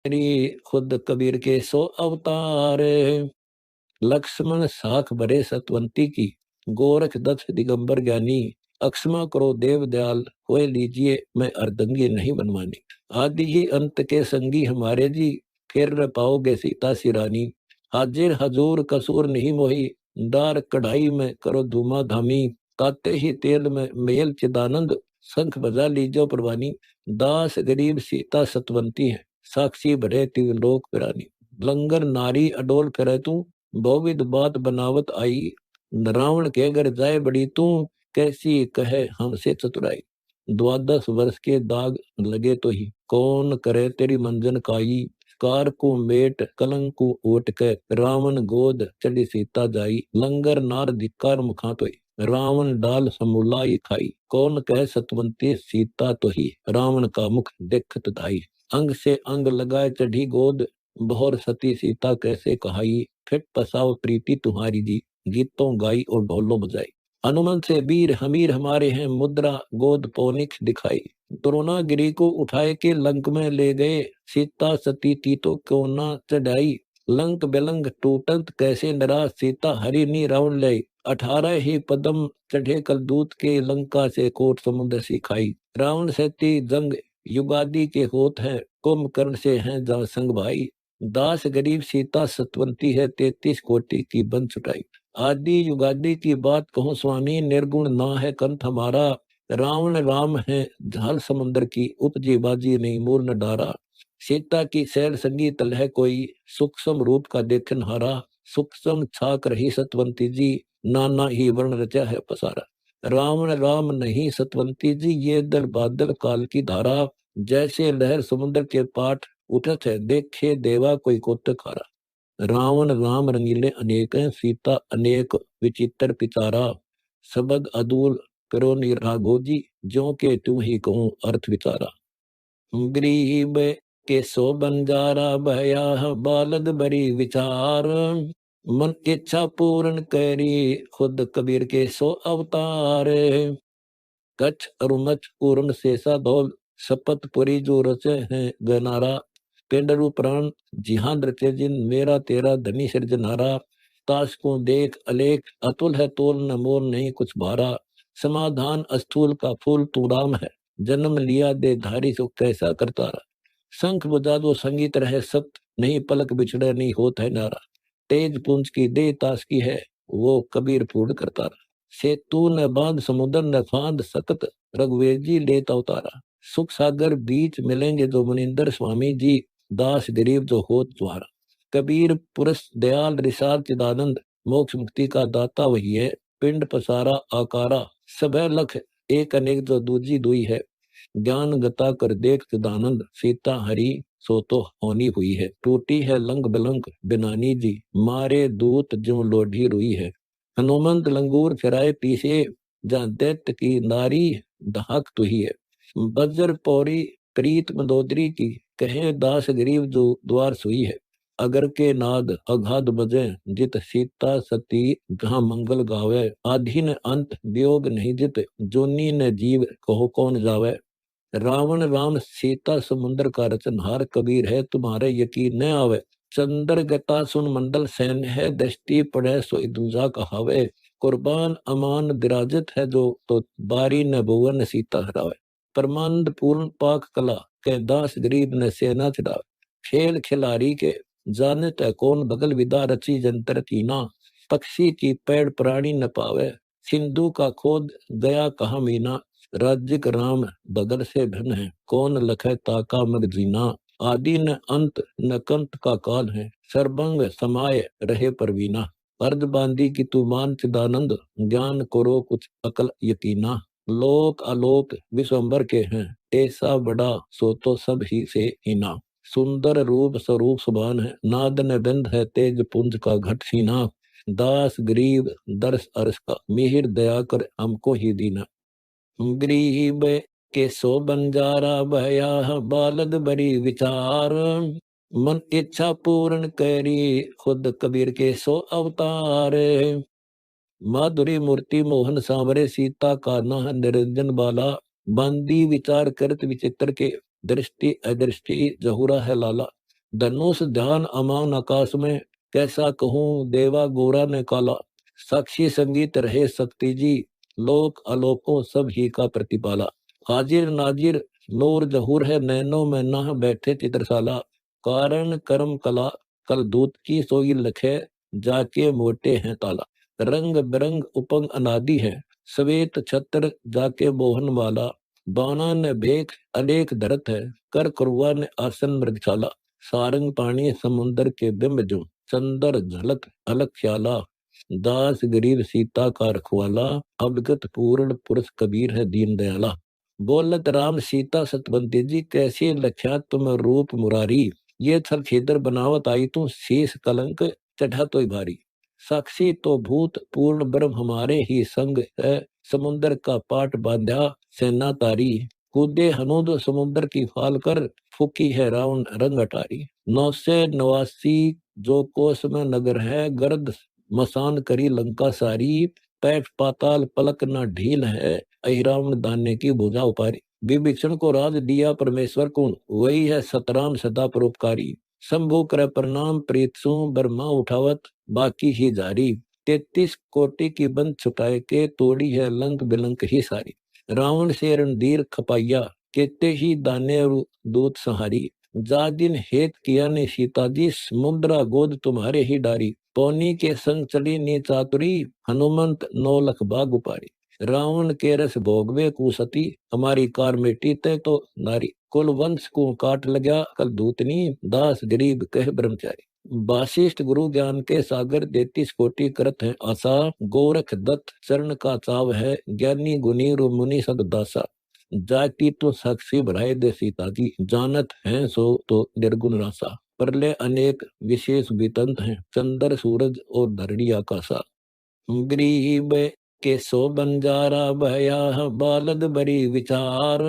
तेरी खुद कबीर के सो अवतार। लक्ष्मण साख भरे सतवंती की, गोरख दत्त दिगंबर ज्ञानी। अक्षमा करो देव दयाल, होए लीजिए मैं अर्धंगी नहीं बनवानी। आदि ही अंत के संगी हमारे जी, फिर न पाओगे सीता सिरानी। हाजिर हजूर कसूर नहीं मोही, दार कढ़ाई में करो धूमा धामी। ताते ही तेल में मेल चिदानंद, शंख बजा लीजो प्रवानी। दास गरीब सीता सतवंती है, साक्षी भरे तीन लोक पिरानी। लंगर नारी अडोल फिरे तू, बहुविध बात बनावत आई। रावण के घर जाए बड़ी तू, कैसी कहे हमसे चतुराई। द्वादश वर्ष के दाग लगे तो ही, कौन करे तेरी मंजन काई। कार को मेट कलंक को ओट के, रावण गोद चली सीता जाई। लंगर नार धिक्कार मुखा तो, रावण डाल समूलाई खाई। कौन कह सतवंती सीता तो ही, रावण का मुख देखत धाई। अंग से अंग लगाए चढ़ी गोद, बहुर सती सीता कैसे कहाई। फिट पसाव प्रीति तुम्हारी जी, गीतों गाई और ढोलों बजाई। हनुमान से वीर हमीर हमारे हैं, मुद्रा गोद पौनिक दिखाई। द्रोणागिरी को उठाए के लंक में ले गए, सीता सती तीतों को न चढ़ाई। लंक बिलंग टूटत कैसे निराश, सीता हरि नी रावण ले। 18 ही पदम चढ़े कल दूत के, लंका से कोट समुद्र सिखाई। रावण सती जंग युगादि के होत है, कुंभकर्ण से हैं जा संग भाई। दास गरीब सीता सतवंती है, 33 कोटि की बन छुटाई। आदि युगादि की बात कहूँ स्वामी, निर्गुण ना है कंठ हमारा। रावण राम है झाल समुद्र की, उपजी बाजी नहीं मूल न डारा। सीता की सैर संगी तल है कोई, सूक्ष्म रूप का देखन हारा। सूक्ष्म छाक रही सतवंती जी, नाना ही वर्ण रचा है पसारा। रावण राम नहीं सतवंती जी, ये दल बादल काल की धारा। जैसे लहर समुद्र के पाठ, उठत है देखे देवा कोई कोतक हारा। रावण राम रंगीले अनेक हैं, सीता अनेक विचित्र पितारा। सबद अदूल करो निराघो जी, ज्यों के तू ही कहूँ अर्थ विचारा। गरीब के सो बंजारा भया, बालद बरी विचार। मन इच्छा पूर्ण करी, खुद कबीर के सो अवतार। कच्छ अरुमच पूर्ण शेषा धौल, शपथ पुरी जो रचे हैं गनारा। पेंडरु प्राण जिहान रचे जिन, मेरा तेरा धनी सिरजनारा। ताश को देख अलेख अतुल है तोल, न मोल नहीं कुछ भारा। समाधान अस्थूल का फूल तू राम है, जन्म लिया दे धारी सुख कैसा करतारा। शंख बजा दो संगीत रहे सत, नहीं पलक बिछड़े नहीं होत है नारा। तेज पुंज की दे ताश की है, वो कबीर पूर्ण करतारा। सेतु न बांध समुद्र न फांद सकत, रघुवीर जी लेता उतारा। सुख सागर बीच मिलेंगे जो मुनिंदर, स्वामी जी दास गरीब जो होत द्वारा। कबीर पुरुष दयाल रिसाल चिदानंद, मोक्ष मुक्ति का दाता वही है। पिंड पसारा आकारा, सब लख एक अनेक जो दूजी दुई है। ज्ञान गता कर देख चिदानंद, सीता हरि सो तो होनी हुई है। टूटी है लंग बिलंग बिनानी जी, मारे दूत जो लोढ़ी रुई है। हनुमंत लंगूर फिराए पीछे, जहाँ दैत्य की नारी दहाक तुही है। बज्र पौरी प्रीत मंदोदरी की, कहे दास गरीब जो द्वार सुई है। अगर के नाद अगाध बजे, जित सीता सती जहाँ मंगल गावे। आधि न अंत वियोग नहीं जित, जोनी न जीव कहो कौन जावे। रावण राम सीता समुद्र का रचनहार, कबीर है तुम्हारे यकीन न आवे। चंद्र गता सुन मंडल सैन्य है, दृष्टि पड़े सो दूजा कहावे। कुर्बान अमान विराजित है जो, तो बारी न भुवन सीता हरावे। परमानंद पूर्ण पाक कला, के दास गरीब न सेना चढ़ावे। खेल खिलाड़ी के जानत है कौन, बगल विदा रची जंतर कीना। पक्षी की पैड़ प्राणी न पावे, सिंधु का खोद गया कहा मीना। राज्य राम बगल से भिन्न है, कौन लखे ताका मग जीना। आदि न अंत न कंत का काल है, सर्वंग समाये रहे परवीना। अर्ध बांधी की तू मान चिदानंद, ज्ञान करो कुछ अकल यकीना। लोक आलोक विश्वम्बर के हैं, ऐसा बड़ा सो तो सब ही से हीना। सुंदर रूप स्वरूप सुभान है, नाद न बिंद है तेज पुंज का घट सीना। दास गरीब दर्श अर्श का, मिहिर दया कर हमको ही दीना। गरीब के सो बंजारा भया, बालद बरी विचार। मन इच्छा पूर्ण करी, खुद कबीर के सो अवतार। माधुरी मूर्ति मोहन सांवरे, सीता का नाह निरंजन बाला। बांदी विचार करत विचित्र के, दृष्टि अदृष्टि जहुरा है लाला। धनुष ध्यान अमान आकाश में, कैसा कहूँ देवा गोरा ने काला। साक्षी संगीत रहे शक्ति जी, लोक अलोकों सब ही का प्रतिपाला। हाजिर नाजिर नूर जहूर है, नैनों में ना बैठे चित्रशाला। कारण कर्म कला कल दूत की सोई लखे, जाके मोटे हैं ताला। रंग बिरंग उपंग अनादि है, श्वेत छत्र जाके मोहन वाला। बाणा ने भेख अनेक धरत है, कर करुआ ने आसन मृगशाला। सारंग पानी समुंदर के बिंब जो, चंदर झलक अलग ख्याला। दास गरीब सीता का रखवाला, अवगत पूर्ण पुरुष कबीर है दीन दयाला। बोलत राम सीता सतवंती जी, कैसे लख्या तुम रूप मुरारी। ये छल छेदर बनावत आई तू, शीश कलंक चढ़ा तो भारी। साक्षी तो भूत पूर्ण ब्रह्म हमारे ही संग है, समुंदर का पाट बांधा सेना तारी। कूदे हनुद समुंदर की फाल कर, फूकी है रावण रंग अटारी। 989 जो कोस में नगर है, गर्द मसान करी लंका सारी। पैठ पाताल पलक न ढील है, अहिरावण दाने की भुजा उपारी। विभीषण को राज दिया परमेश्वर को, वही है सतराम सदा परोपकारी। शंभु कर प्रणाम प्रीतसु, ब्रह्मा उठावत बाकी ही जारी। 33 कोटि की बंद छुटाए के, तोड़ी है लंक बिलंक ही सारी। रावण से रणधीर खपाइया, केते ही दाने दूत संहारी। जा दिन हेत किया ने सीता जी, समुद्रा गोद तुम्हारे ही डारी। पौनी के संग चली नी चातुरी, हनुमंत 9 लख बाग उपारी। रावण के रस भोगवे कुसती, हमारी कार मिटी ते तो नारी। कुल वंश को काट लगा कल दूतनी, दास गरीब कह ब्रह्मचारी। वासिष्ठ गुरु ज्ञान के सागर, 33 कोटि करत है आशा। गोरख दत्त चरण का चाव है, ज्ञानी गुनी मुनि सब दासा। जाति तो साक्षी भराए दे सीता जी, जानत है सो तो निर्गुण रासा। परले अनेक विशेष वितंत हैं, चंद्र सूरज और धरणी आकाशा। गरीब के सो बंजारा भया, बालद बड़ी विचार।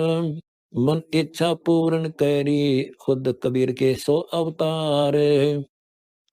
मन इच्छा पूर्ण करी, खुद कबीर के सो अवतार।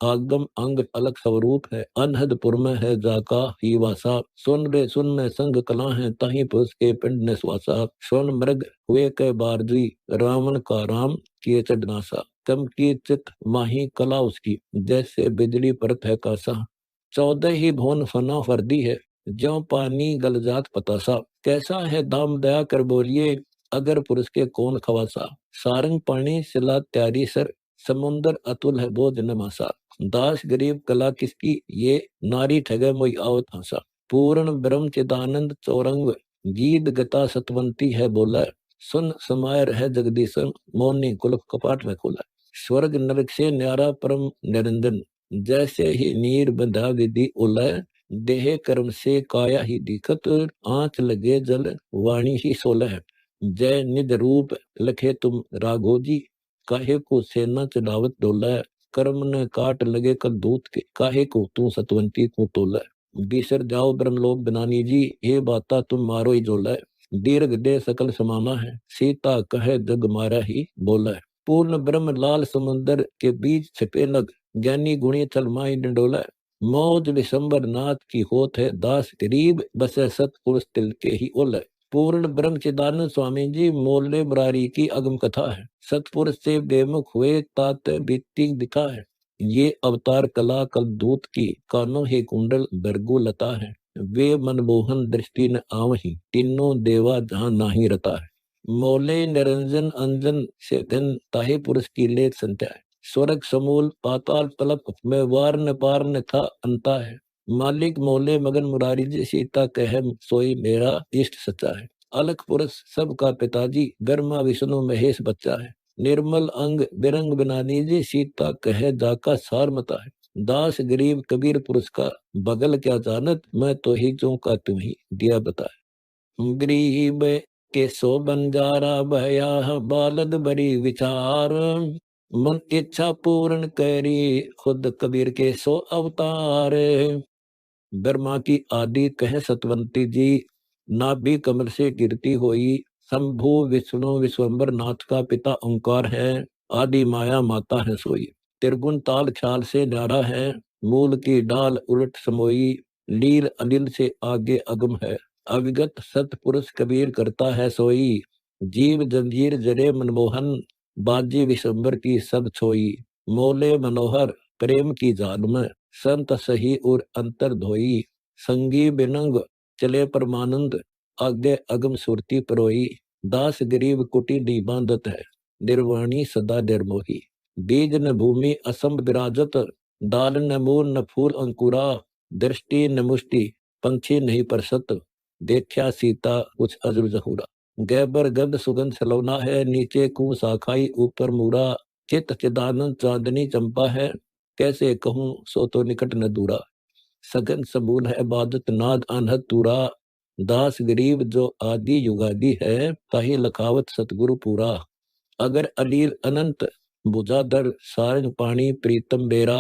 आगम अंग अलग स्वरूप है, अनहदपुर में है जाका ही वासा। सुन रे सुन में संग कला है, ताही पुरुष के पिंड ने स्वासा। सुन मृग हुए के बारजी, रावण का राम किए चढ़नासा। कम की चित माही कला उसकी, जैसे बिजली परत है कासा। 14 ही भुवन फना फर्दी है, ज्यों पानी गल जात पतासा। कैसा है दाम दया कर बोलिए, अगर पुरुष के कौन खवासा। सारंग पानी सिला त्यारी सर, समुंदर अतुल है बोझ न मासा। दास गरीब कला किसकी, ये नारी ठगे मोई आवत हंसा। पूर्ण ब्रह्म चिदानंद चौरंग, गीत गता सतवंती है बोला। सुन समाय रह जगदीशन, मौनी कुलफ कपाट में खोला। स्वर्ग नरक से न्यारा परम निरंजन, जैसे ही नीर बंधा विधि उलय। देह कर्म से काया ही दिखत, आंच लगे जल वाणी ही सोलह। जय निज रूप लखे तुम राघो जी, काहे को सेना चढ़ावत डोला। कर्म न काट लगे कल दूत के, काहे को तू सतवंती को तोला। बिसर जाओ ब्रह्मलोक बनानी जी, ये बाता तुम मारो ही जोला। दीर्घ दे सकल समाना है, सीता कहे जग मारा ही बोला। पूर्ण ब्रह्म लाल समुंदर के बीच छिपे नग, ज्ञानी गुणी चल माई डंडोला। मौज विशंबर नाथ की होत है, दास गरीब बसे सतपुरुष तिल के ही ओला। पूर्ण ब्रह्म चिदानंद स्वामी जी, मोले मुरारी की अगम कथा है। सतपुरुष से बेमुख हुए तात बीती दिखा है। ये अवतार कला कल दूत की, कानों ही कुंडल दरगु लता है। वे मनमोहन दृष्टि न आवही, तीनों देवा जहां नाही रता है। मोले निरंजन अंजन से धन, ताहे पुरुष की ले संत्या है। स्वर्ग समूल पाताल तलप में, वार न पार न था अंता है। मालिक मोले मगन मुरारी जी, सीता कह सोई मेरा इष्ट सच्चा है। अलख पुरुष सबका पिताजी, ब्रह्मा विष्णु महेश बच्चा है। निर्मल अंग बिरंग बनानी जी, सीता कहे जाका सार मता है। दास गरीब कबीर पुरुष का, बगल क्या जानत, मैं तो ही जो का तुम ही दिया बता। गरीब के सो बंजारा भया, बालद बड़ी विचार। मन इच्छा पूर्ण करी, खुद कबीर के सो अवतार। ब्रह्मा की आदि कह सतवंती जी, नाभि कमल से गिरती हुई। शंभु विष्णु विश्वम्बर नाथ का पिता ओंकार है, आदि माया माता है सोई। त्रिगुण ताल ख्याल से न्यारा है, मूल की डाल उलट समोई। लील अनिल से आगे अगम है, अविगत सतपुरुष कबीर करता है सोई। जीव जंजीर जरे मनमोहन, बाजी विश्वम्बर की सब छोई। मोले मनोहर प्रेम की जाल में, संत सही और अंतर धोई, संगी बिनंग चले परमानंद, आगे अगम सुरती परोई, दास गरीब कुटी डी बांधत है, निर्वाणी सदा निर्मोही, बीज न भूमि असम विराजत, दाल न मूल न फूल अंकुरा, दृष्टि न मुष्टि पंछी नहीं परसत, देखा सीता कुछ अजर जहूरा, गैबर गंध सुगंध सलोना है, नीचे कू साखाई ऊपर मूरा, चित चिदानंद चांदनी चंपा है, कैसे कहूँ सो तो निकट न दूरा, सघन समूल है इबादत नाद अनहद तूरा, दास गरीब जो आदि युगादि है, ताहि लखावत सतगुरु पूरा, अगर अलील अनंत बुझाधर सारंग पानी प्रीतम बेरा,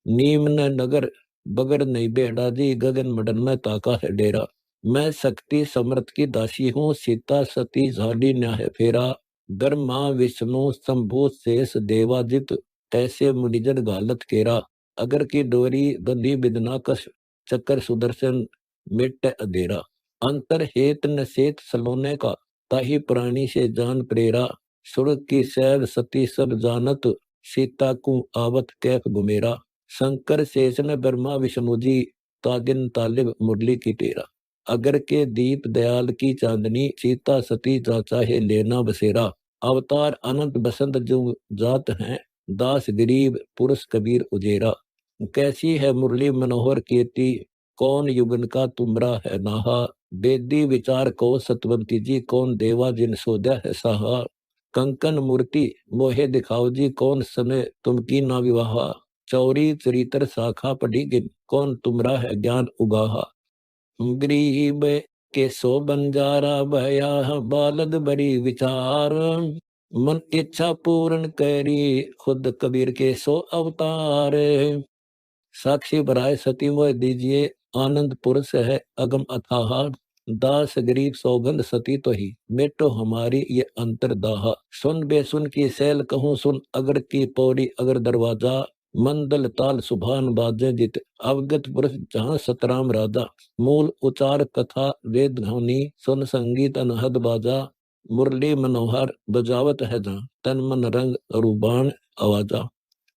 नीम न नगर बगर नहीं बेड़ा जी, गगन मडन में ताका है डेरा, मैं शक्ति समर्थ की दासी हूँ, सीता सती झाली न्याय फेरा, ब्रह्मा विष्णु शंभु शेष देवाजित, ऐसे मुनिजन गालत केरा, अगर की डोरी बंधी बिदना कस, चक्कर सुदर्शन मिट अधेरा, अंतर हेत न सेत सलोने का, ताही प्राणी से जान प्रेरा, सुरग की सैर सती सब जानत, सीता को आवत कैफ गुमेरा, शंकर शेष न ब्रह्मा विष्णु जी, तागिन तालिब मुरली की टेरा, अगर के दीप दयाल की चांदनी, सीता सती जा चाहे लेना बसेरा, अवतार अनंत बसंत जो जात हैं, दास गरीब पुरुष कबीर उजेरा, कैसी है मुरली मनोहर कीर्ति, कौन युगन का तुमरा है नाहा, बेदी विचार को सतवंती जी, कौन देवा जिन सोदा है साहा, कंकन मूर्ति मोहे दिखाओ जी, कौन समय तुम की ना विवाहा, चौरी चरित्र शाखा पढ़ी गिन, कौन तुमरा है ज्ञान उगाहा, गरीब के सो बंजारा भया, बालद बड़ी विचार, मन इच्छा पूर्ण करी, खुद कबीर के सो अवतार, साक्षी बराय सती मोह दीजिए, आनंद पुरुष है अगम अथाहा, दास गरीब सौगंध सती तो ही, मेटो हमारी ये अंतर दाहा, सुन बेसुन की सैल कहूँ सुन, अगर की पौड़ी अगर दरवाजा, मंदल ताल सुभान बाजे जित, अवगत पुरुष जहाँ सतराम राजा, मूल उचार कथा वेद ध्वनि, सुन संगीत अनहद बाजा, मुरली मनोहर बजावत है जहाँ, तन मन रंग रूबान आवाजा,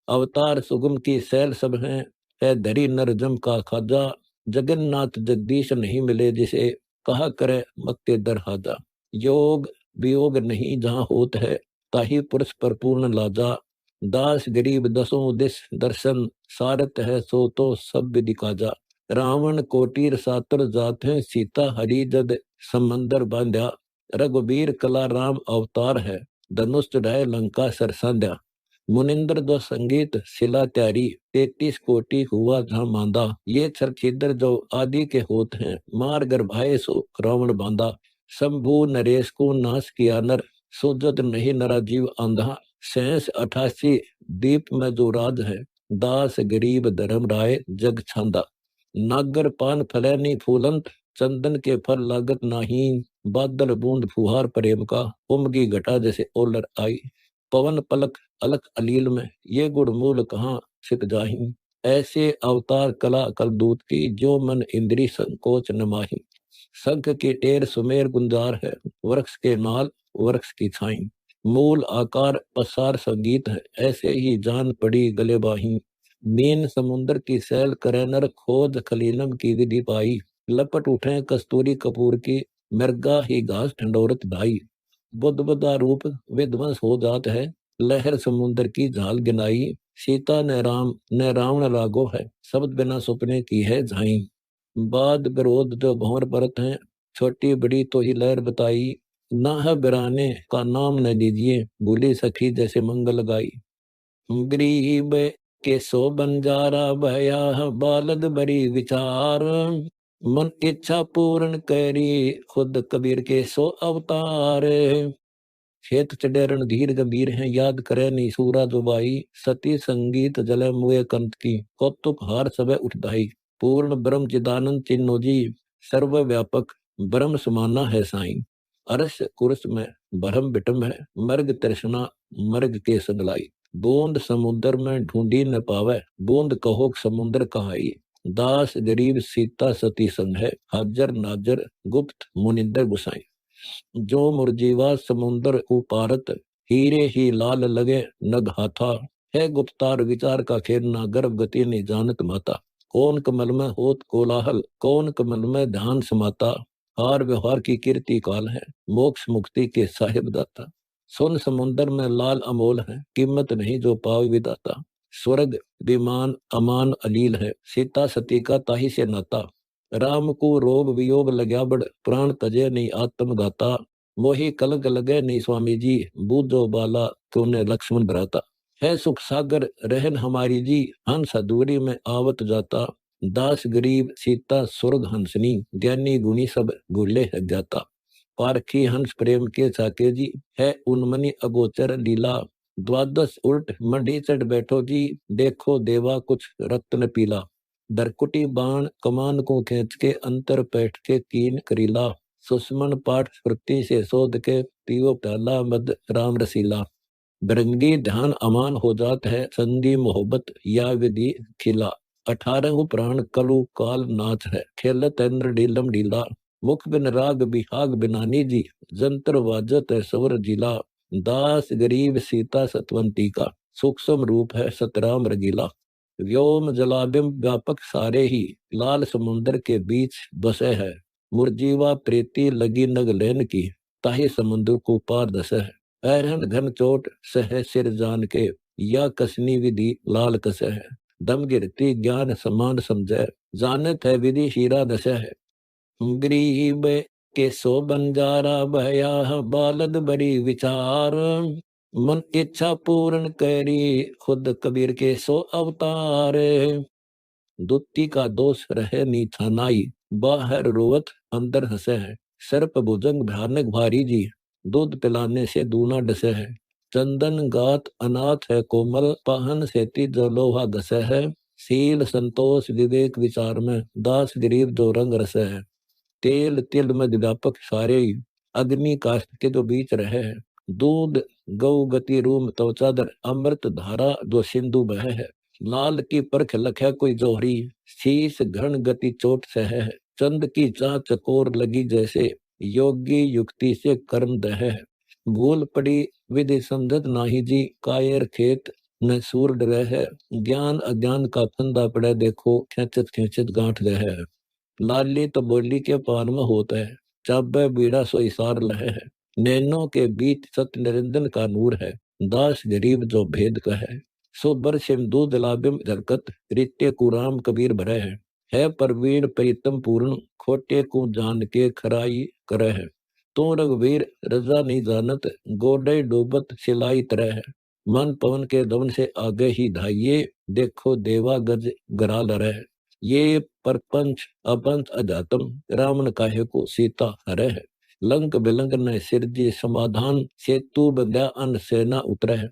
अवतार सुगम की सैल सब हैं, है धरी नर जम का खाजा, जगन्नाथ जगदीश नहीं मिले जिसे, कहा करे मक्ते दर हाजा, योग वियोग नहीं जहाँ होत है, ताही पुरुष पर पूर्ण लाजा, दास गरीब दसों दिस दर्शन, सारत है सो तो सब विधि काजा, रावण कोटीर सातर जात है, सीता हरि जद समंदर बांध्या, रघुबीर कला राम अवतार है, धनुष चढ़ाए लंका सरसांध्या, मुनिंद्र दो संगीत शिला त्यारी, 33 कोटि हुआ जहाँ मांदा, ये छर छिद्र जो आदि के होत हैं, मार गर्भाए सो रावण बांधा, शंभु नरेश को नाश किया नर, सोजत नहीं नरा जीव आंधा, सहस 88 दीप में जो राज है, दास गरीब धर्म राय जग छांदा, नागर पान फलैनी फूलंत, चंदन के फल लागत नाही, बादल बूंद फुहार प्रेम का, उमगी घटा जैसे ओलर आई, पवन पलक अलक अलील में, ये गुड़ मूल कहाँ सिक जाही, ऐसे अवतार कला कल दूत की, जो मन इंद्री संकोच न माही, शंख की टेर सुमेर गुंजार है, वृक्ष के नाल वृक्ष की छाई, मूल आकार पसार संगीत है, ऐसे ही जान पड़ी गले बाही, मीन समुद्र की सैल करे नर, खोज खलीलम की विधि पाई, लपट उठे कस्तूरी कपूर की, मृगा ही घास ठंडोरत ढाई, बुद्ध बुद्धा रूप विध्वंस हो जात है, लहर समुद्र की झाल गिनाई, सीता ने राम ने रावण रागो है, शब्द बिना सुपने की है झाई, बाद विरोध जो भंवर परत हैं, छोटी बड़ी तो ही लहर बताई, ना है बिराने का नाम न लीजिए, भूली सखी जैसे मंगल गाई, गरीब के सो बंजारा भया, बालद बड़ी विचार, मन इच्छा पूर्ण करी, खुद कबीर के सो अवतार, खेत चडेरण धीर गंभीर हैं, याद करे नहीं सूरा जुबाई, सती संगीत जले मुए कंत की, कौतुक हार सबे उठदाई, पूर्ण ब्रह्म चिदानंद चिन्नो जी, सर्व व्यापक ब्रह्म समाना है साई, अरस कुरस में भरम बिटम है, मर्ग तृष्णा मर्ग के संगलाई, बूंद समुद्र में ढूंढी न पावे, बूंद कहो समुद्र कहाई, दास गरीब सीता सती संग है, हाजर नाजर गुप्त मुनिंदर गुसाई, जो मुरजीवा समुंदर उपारत, हीरे ही लाल लगे नग हाथा, है गुप्तार विचार का खेलना, गर्भ गति नहीं जानत माता। कौन कमल में होत कोलाहल, कौन कमल में ध्यान समाता। हार व्यवहार की कीर्ति काल है, मोक्ष मुक्ति के साहिब दाता। सुन समुंदर में लाल अमोल है, कीमत नहीं जो पावे विदाता। स्वर्ग विमान अमान अलील है, सीता सती का ताही से नाता। राम को रोग वियोग लग्या बड़, प्राण तजे नहीं आत्मघाता। मोही कलंक लगे नहीं स्वामी जी, बूझो बाला क्यों ने लक्ष्मण भराता। है सुख सागर रहन हमारी जी, हंस दूरी में आवत जाता। दास गरीब सीता स्वर्ग हंसनी, ज्ञानी गुणी सब भूले है जाता। पारखी हंस प्रेम के साके जी, है उन्मनी अगोचर लीला। द्वादश उल्ट मंडी चढ़ बैठो जी, देखो देवा कुछ रत्न पीला। दरकुटी बाण कमान को खींच के, अंतर बैठ के कीन करीला। सुषमन पाठ स्मृति से शोध के, पियो प्याला मद राम रसीला। बिरंगी ध्यान अमान हो जात है, संधि मोहब्बत या विधि खिला। 18 प्राण कलु काल नाच है, खेलत इंद्र ढीलम ढीला। मुख बिन राग बिहाग बिनानी जी, जंतर वाजत है स्वर जिला। दास गरीब सीता सतवंती का, सूक्ष्म रूप है सतराम रगीला। व्योम जलाभिम व्यापक सारे ही, लाल समुंदर के बीच बसे है। मुरजीवा प्रीति लगी नग लेन की, ताही समुद्र को पार दसे है। ऐरहन घन चोट सह सिर जान के, या कसनी विधि लाल कस है। दम गिरती ज्ञान समान समझे, जानत है विधि शीरा दस है। गरीब के सो बंजारा भया, बालद बड़ी विचार। मन इच्छा पूर्ण करी, खुद कबीर के सो अवतार। दुत्ती का दोष रहे नीथा नाई, बाहर रोवत अंदर हंसे है। सर्प भुजंग भयानक भारी जी, दूध पिलाने से दूना डसे है। चंदन गात अनाथ है कोमल, पाहन सेती जो लोहा घसे है। शील संतोष विवेक विचार में, दास गरीब जो रंग रसे है। तेल तिल में व्यापक सारे, अग्नि काष्ठ के जो बीच रहे है। दूध गौ गति रूम तो चादर, अमृत धारा जो सिंधु बह है। लाल की परख लख्या कोई जोहरी, शीश घन गति चोट सह है। चंद की चाह चकोर लगी जैसे, योगी युक्ति से कर्म दह है। भूल पड़ी विधि समझत नाही जी, कायर खेत न सूर डरे है। ज्ञान अज्ञान का फंदा पड़े देखो, खेचत खेचत गांठ गए है। लाली तो बोली के पान में होता है, चाबे बीड़ा सो इसार लहे है। नैनों के बीच सत्य निरंजन का नूर है, दास गरीब जो भेद का सो बर सिंधु दलाबिम दरकत, रित्य कुराम कबीर भरे है परवीर प्रीतम पूर्ण, खोटे को जान के खराई करे है। तो रघुवीर रजा नहीं जानत, गोडे डूबत सिलाई तरह है। मन पवन के दवन से आगे ही धाइये, देखो देवा गज गरा लरे है। ये परपंच अपंच अजातम, रावण काहे को सीता हरे है। लंक बिलंक न सिरजी समाधान, सेतु बंध्या अन सेना उतरे है।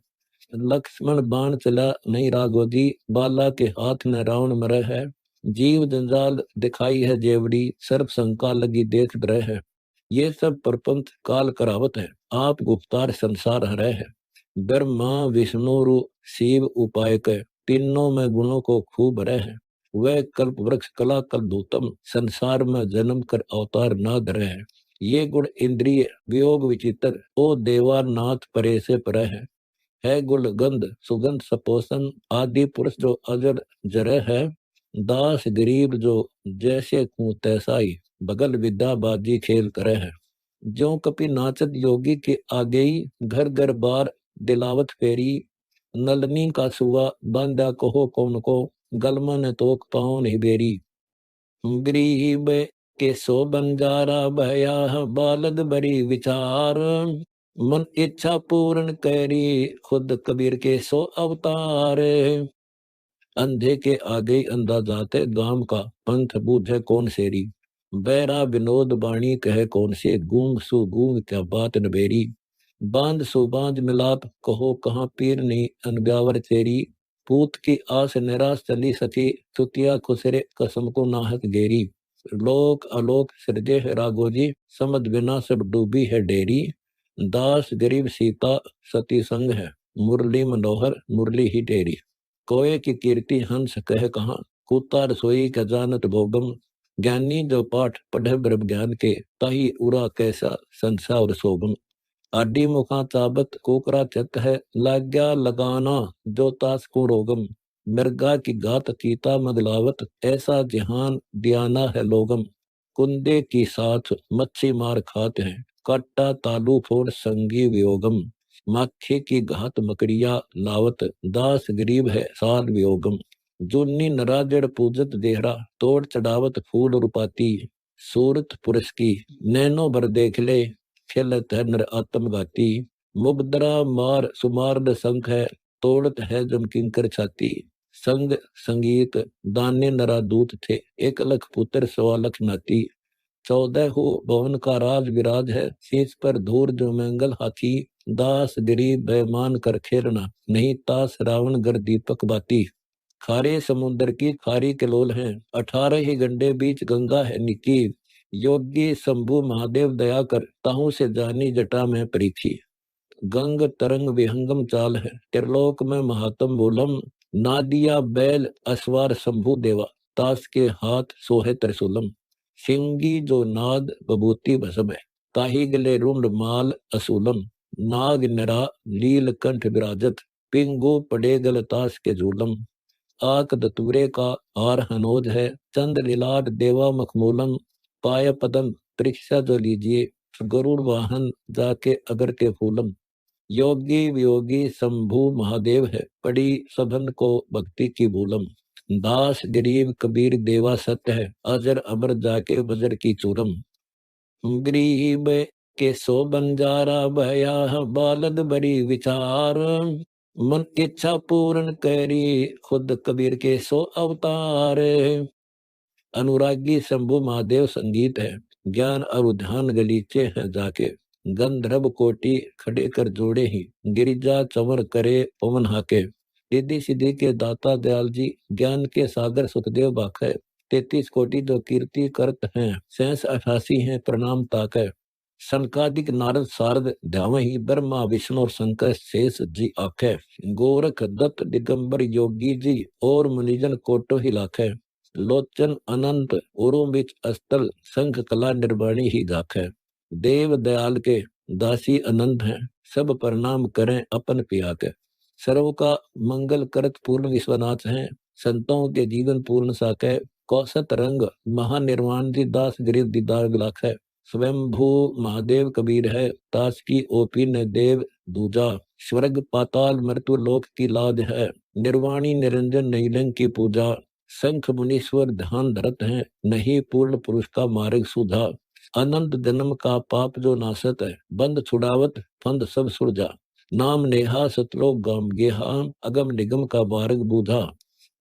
लक्ष्मण बाण चला नहीं राघो जी, बाला के हाथ में रावण मरे है। जीव जंजाल दिखाई है जेवड़ी, सर्प शंका लगी देख डरे है। ये सब परपंच काल करावत है, आप गुप्तार संसार हरे है। ब्रह्मा विष्णु रु शिव उपाय के, तीनों में गुणों को खूब भरे है। वह कल्प वृक्ष कला कल्दूतम, संसार में जन्म कर अवतार ना धरे है। ये गुण इंद्रिय वियोग विचित्र, ओ देवार नाथ परे से परे है गुल गंध सुगंध सपोषण, आदि पुरुष जो अजर जरे है। दास गरीब जो जैसे कूं तैसा ही, बगल विद्या बाजी खेल करे है। जो कपि नाचत योगी के आगे ही, घर घर बार दिलावत फेरी। नलनी का सुआ बांधा कहो कौन को, गलमा ने तोक पाओ नहीं बेरी। गरीब के सो बंजारा भया, बालद बड़ी विचार। मन इच्छा पूर्ण करी, खुद कबीर के सो अवतार। अंधे के आगे अंधा जाते, गांव का पंथ बूझे कौन सेरी। बैरा विनोद बाणी कहे कौन से, गूंग सु गूंग क्या बात नबेरी। बांध सु बांध मिलाप कहो कहाँ, पीर नहीं अनब्यावर तेरी। पूत की आस निराश चली सकी, तुतिया खुसरे कसम को नाहक गेरी। लोक अलोक सृजे है राघो जी, समझ बिना सब डूबी है डेरी। दास गरीब सीता सती संग है, मुरली मनोहर मुरली ही डेरी। कोय की कीर्ति हंस कह कहाँ, कुत्ता रसोई का जानत भोगम। ज्ञानी जो पाठ पढ़े ब्रह्म ज्ञान के, ताही उरा कैसा संसार शोभम। आडी मुखा चाबत कोकरा चत है, लाग्या लगाना जो तास को रोगम। मिर्गा की गात चीता मदलावत, ऐसा जहान दियाना है लोगम। कुंदे की साथ मच्छी मार खाते हैं, काटा तालू फोड़ संगी वियोगम। माखे की घात मकड़िया लावत, दास गरीब है साल वियोगम। जूनी नराजड़ पूजत देहरा, तोड़ चढ़ावत फूल रुपाती। सूरत पुरुष की नैनो भर देख ले, खेलत है नर आत्मघाती। मुबदरा मार सुमार्द संख है, तोड़त है जम किंकर छाती। संग संगीत दाने नरा दूत थे, 1 लाख पुत्र 1.25 लाख नाती। 14 हो भवन का राज विराज है, शीश पर धूर जो मंगल हाथी। दास गरीब बेमान कर खेलना, नहीं तास रावण गर दीपक बाती। खारे समुद्र की खारी कलोल है, 18 ही गंडे बीच गंगा है निकी। योगी शंभु महादेव दया कर, ताहू से जानी जटा में प्रीति। गंग तरंग विहंगम चाल है, त्रिलोक में महात्म बोलम। नादिया बैल असवार शंभु देवा, तास के हाथ सोहे त्रिशूलम। सिंगी जो नाद बबूती भसम है, ताही गले रुंड माल असूलम। नाग निरा लील कंठ विराजत, पिंगो पड़े गल तास के झूलम। आक दतूरे का हार हनोज है, चंद लीलाट देवा मखमूलम। पाय पदम परीक्षा जो लीजिए, गरुड़ वाहन जाके अगर के फूलम। योगी वियोगी शंभु महादेव है, पड़ी सभन को भक्ति की भूलम। दास गरीब कबीर देवा सत्य है, अजर अमर जाके बजर की चूरम। गरीब के सो बंजारा भया, बालद बड़ी विचार। मन इच्छा पूर्ण करी, खुद कबीर के सो अवतार। अनुरागी शंभु महादेव संगीत है, ज्ञान और ध्यान गलीचे हैं जाके। गंधर्व कोटि खड़े कर जोड़े ही, गिरिजा चंवर करे पवन हाके। रिद्धि सिद्धि के दाता दयाल जी, ज्ञान के सागर सुखदेव बाखे। 33 कोटि जो कीर्ति करत हैं, 88 हैं प्रणाम ताके। सनकादिक नारद सारद ध्यावहि, ब्रह्मा विष्णु और शंकर शेष जी आखे। गोरख दत्त दिगंबर योगी जी, और मुनिजन कोटो ही लाखे। लोचन अनंत उरों बिच अस्तल, संख कला निर्वाणी ही गाखे। देव दयाल के दासी अनंत हैं, सब प्रणाम करें अपन पिया के। सर्व का मंगल करत पूर्ण विश्वनाथ हैं, संतों के जीवन पूर्ण साके। कौसत रंग महानिर्वाण दी, दास गरीब दीदार लाख है। स्वयंभू महादेव कबीर है, तास की ओपी न देव दूजा। स्वर्ग पाताल मृत्यु लोक की लाज है, निर्वाणी निरंजन नीलंग की पूजा। शंख मुनीश्वर ध्यान धरत हैं, नहीं पूर्ण पुरुष का मार्ग सुधा। अनंत जन्म का पाप जो नासत है, बंद छुड़ावत फंद सब सुरजा। नाम नेहा सतलोक गाम गेहा, अगम निगम का मार्ग बूझा।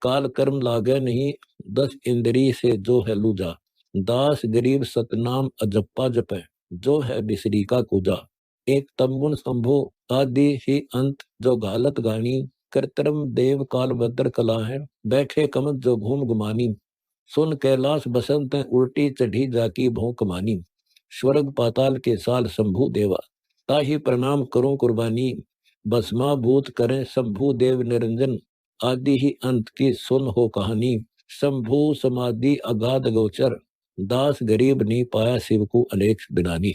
काल कर्म लागे नहीं, 10 इंद्री से जो है लूजा। दास गरीब सतनाम अजप्पा जपै, जो है बिसरी का कूजा। एक तमगुण संभो आदि ही अंत, जो गालत गानी। कृत्रम देव काल भद्र कला है, बैठे कमत जो घूम गुमानी। सुन कैलाश बसंत उल्टी चढ़ी जाकी भोंक मानी। स्वर्ग पाताल के साल शंभु देवा, ताही प्रणाम करो कुर्बानी। भस्मा भूत करें शंभु देव निरंजन, आदि ही अंत की सुन हो कहानी। शंभु समाधि अगाध गोचर, दास गरीब नी पाया शिव को अनेक बिनानी।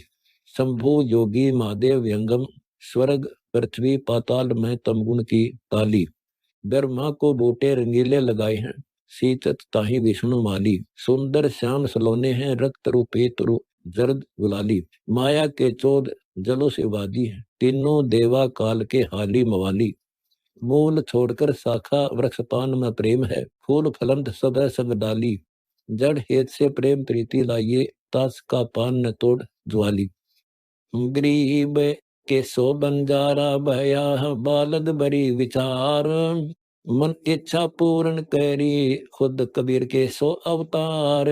शंभु योगी महादेव व्यंगम, स्वर्ग पृथ्वी पाताल में तमगुण की ताली। ब्रह्मा को बूटे रंगीले लगाए हैं, सीतत ताही विष्णु माली। सुंदर श्याम सलोने हैं, रक्त रूपेत जर्द गुलाली। माया के चोद जलो से वादी है, तीनों देवा काल के हाली मवाली। मूल छोड़कर शाखा वृक्ष पान में प्रेम है, फूल फलंत सब संग डाली। जड़ हेत से प्रेम प्रीति लाइए, तास का पान न तोड़ ज्वाली। गरीब के सो बंजारा भया, बालद बड़ी विचार। मन इच्छा पूर्ण करी, खुद कबीर के सो अवतार।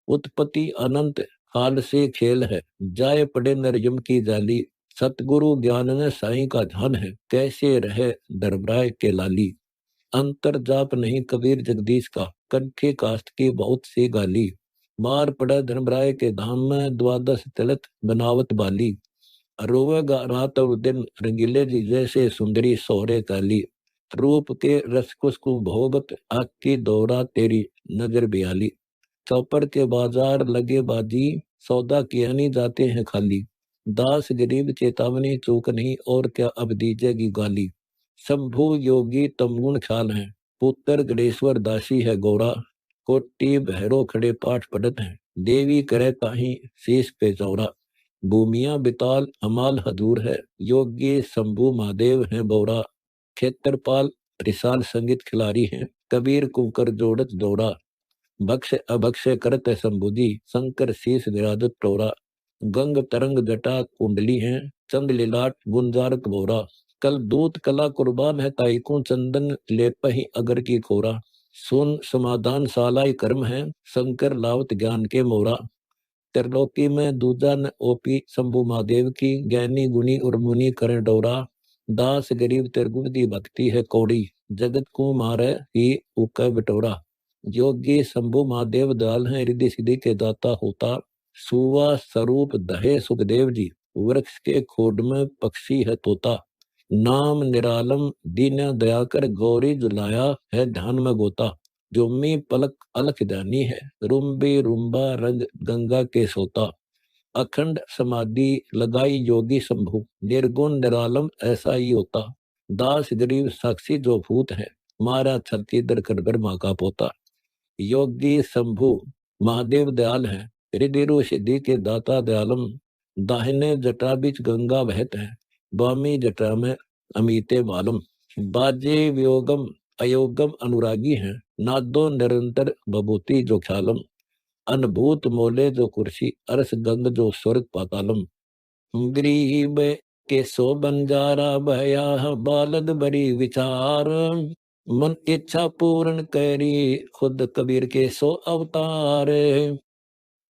उत्पत्ति अनंत काल से खेल है, जाए पड़े नर यम की जाली। सतगुरु ज्ञान में साईं का ध्यान है, कैसे रहे दरबराय के लाली। अंतर जाप नहीं कबीर जगदीश का, कंठे काष्ठ की बहुत सी गाली। मार पड़ा धर्मराय के धाम में, 12 तिलक बनावत बाली। रोवेगा रात और दिन रंगीले जी जैसे सुंदरी सोहरे काली। रूप के रस को भोगत, आँख की दौरा तेरी नजर बियाली। चौपर के बाजार लगे बाजी, सौदा किया नहीं जाते हैं खाली। दास गरीब चेतावनी चूक नहीं, और क्या अब दीजेगी गाली। शंभु योगी तमगुण ख्याल है, पुत्र गणेश्वर दासी है गौरा। कोटि भैरो खड़े पाठ पढ़त हैं, देवी करे ताही शीश पे चौरा। भूमिया बिताल अमाल हजूर है, योगी शंभु महादेव है बौरा। क्षेत्रपाल रिसाल संगीत खिलारी हैं, कबीर कुकर जोड़त दौरा। भक्ष अभक्ष करत है शंभुजी, शंकर शीस विराजत टोरा। गंग तरंग जटा कुंडली है, चंद लिलाट गुंजारक बोरा। कल दूत कला कुर्बान है ताई को, चंदन लेपहि अगर की खोरा। सुन समाधान सालाई कर्म है, शंकर लावत ज्ञान के मोरा। त्रिलोकी में दूजा न ओपी शंभु महादेव की, ज्ञानी गुणी और मुनि करें डोरा। दास गरीब त्रिगुण दी भक्ति है कौड़ी, जगत को मारे ही उक बटोरा। योगी शंभु महादेव दयाल है, रिद्धि सिद्धि के दाता होता। सुवा स्वरूप दहे सुखदेव जी, वृक्ष के खोड में पक्षी है तोता। नाम निरालम दीन दया कर, गौरी जुलाया है ध्यान में गोता। जुम्मी पलक अलख जानी है, रुम्बी रुम्बा रंग गंगा के सोता। अखंड समाधि लगाई योगी शंभु, निर्गुण निरालम ऐसा ही होता। दास गरीब साक्षी जो भूत है, मारा छत्ती दर कर ब्रह्मा का पोता। योगी शंभु महादेव दयाल है, हृदय सिद्धि के दाता दयालम। दाहिने जटा बीच गंगा बहत है, बामी जटा में अमिते मालम। बाजे वियोगम अयोगम अनुरागी हैं, नादो निरंतर बभूति जो ख्यालम। अनभूत मोले जो कुर्सी, अरस गंग जो स्वर्ग पातालम। गरीब के सो बंजारा बहया, बालद बड़ी विचार। मन इच्छा पूर्ण करी, खुद कबीर के सो अवतार।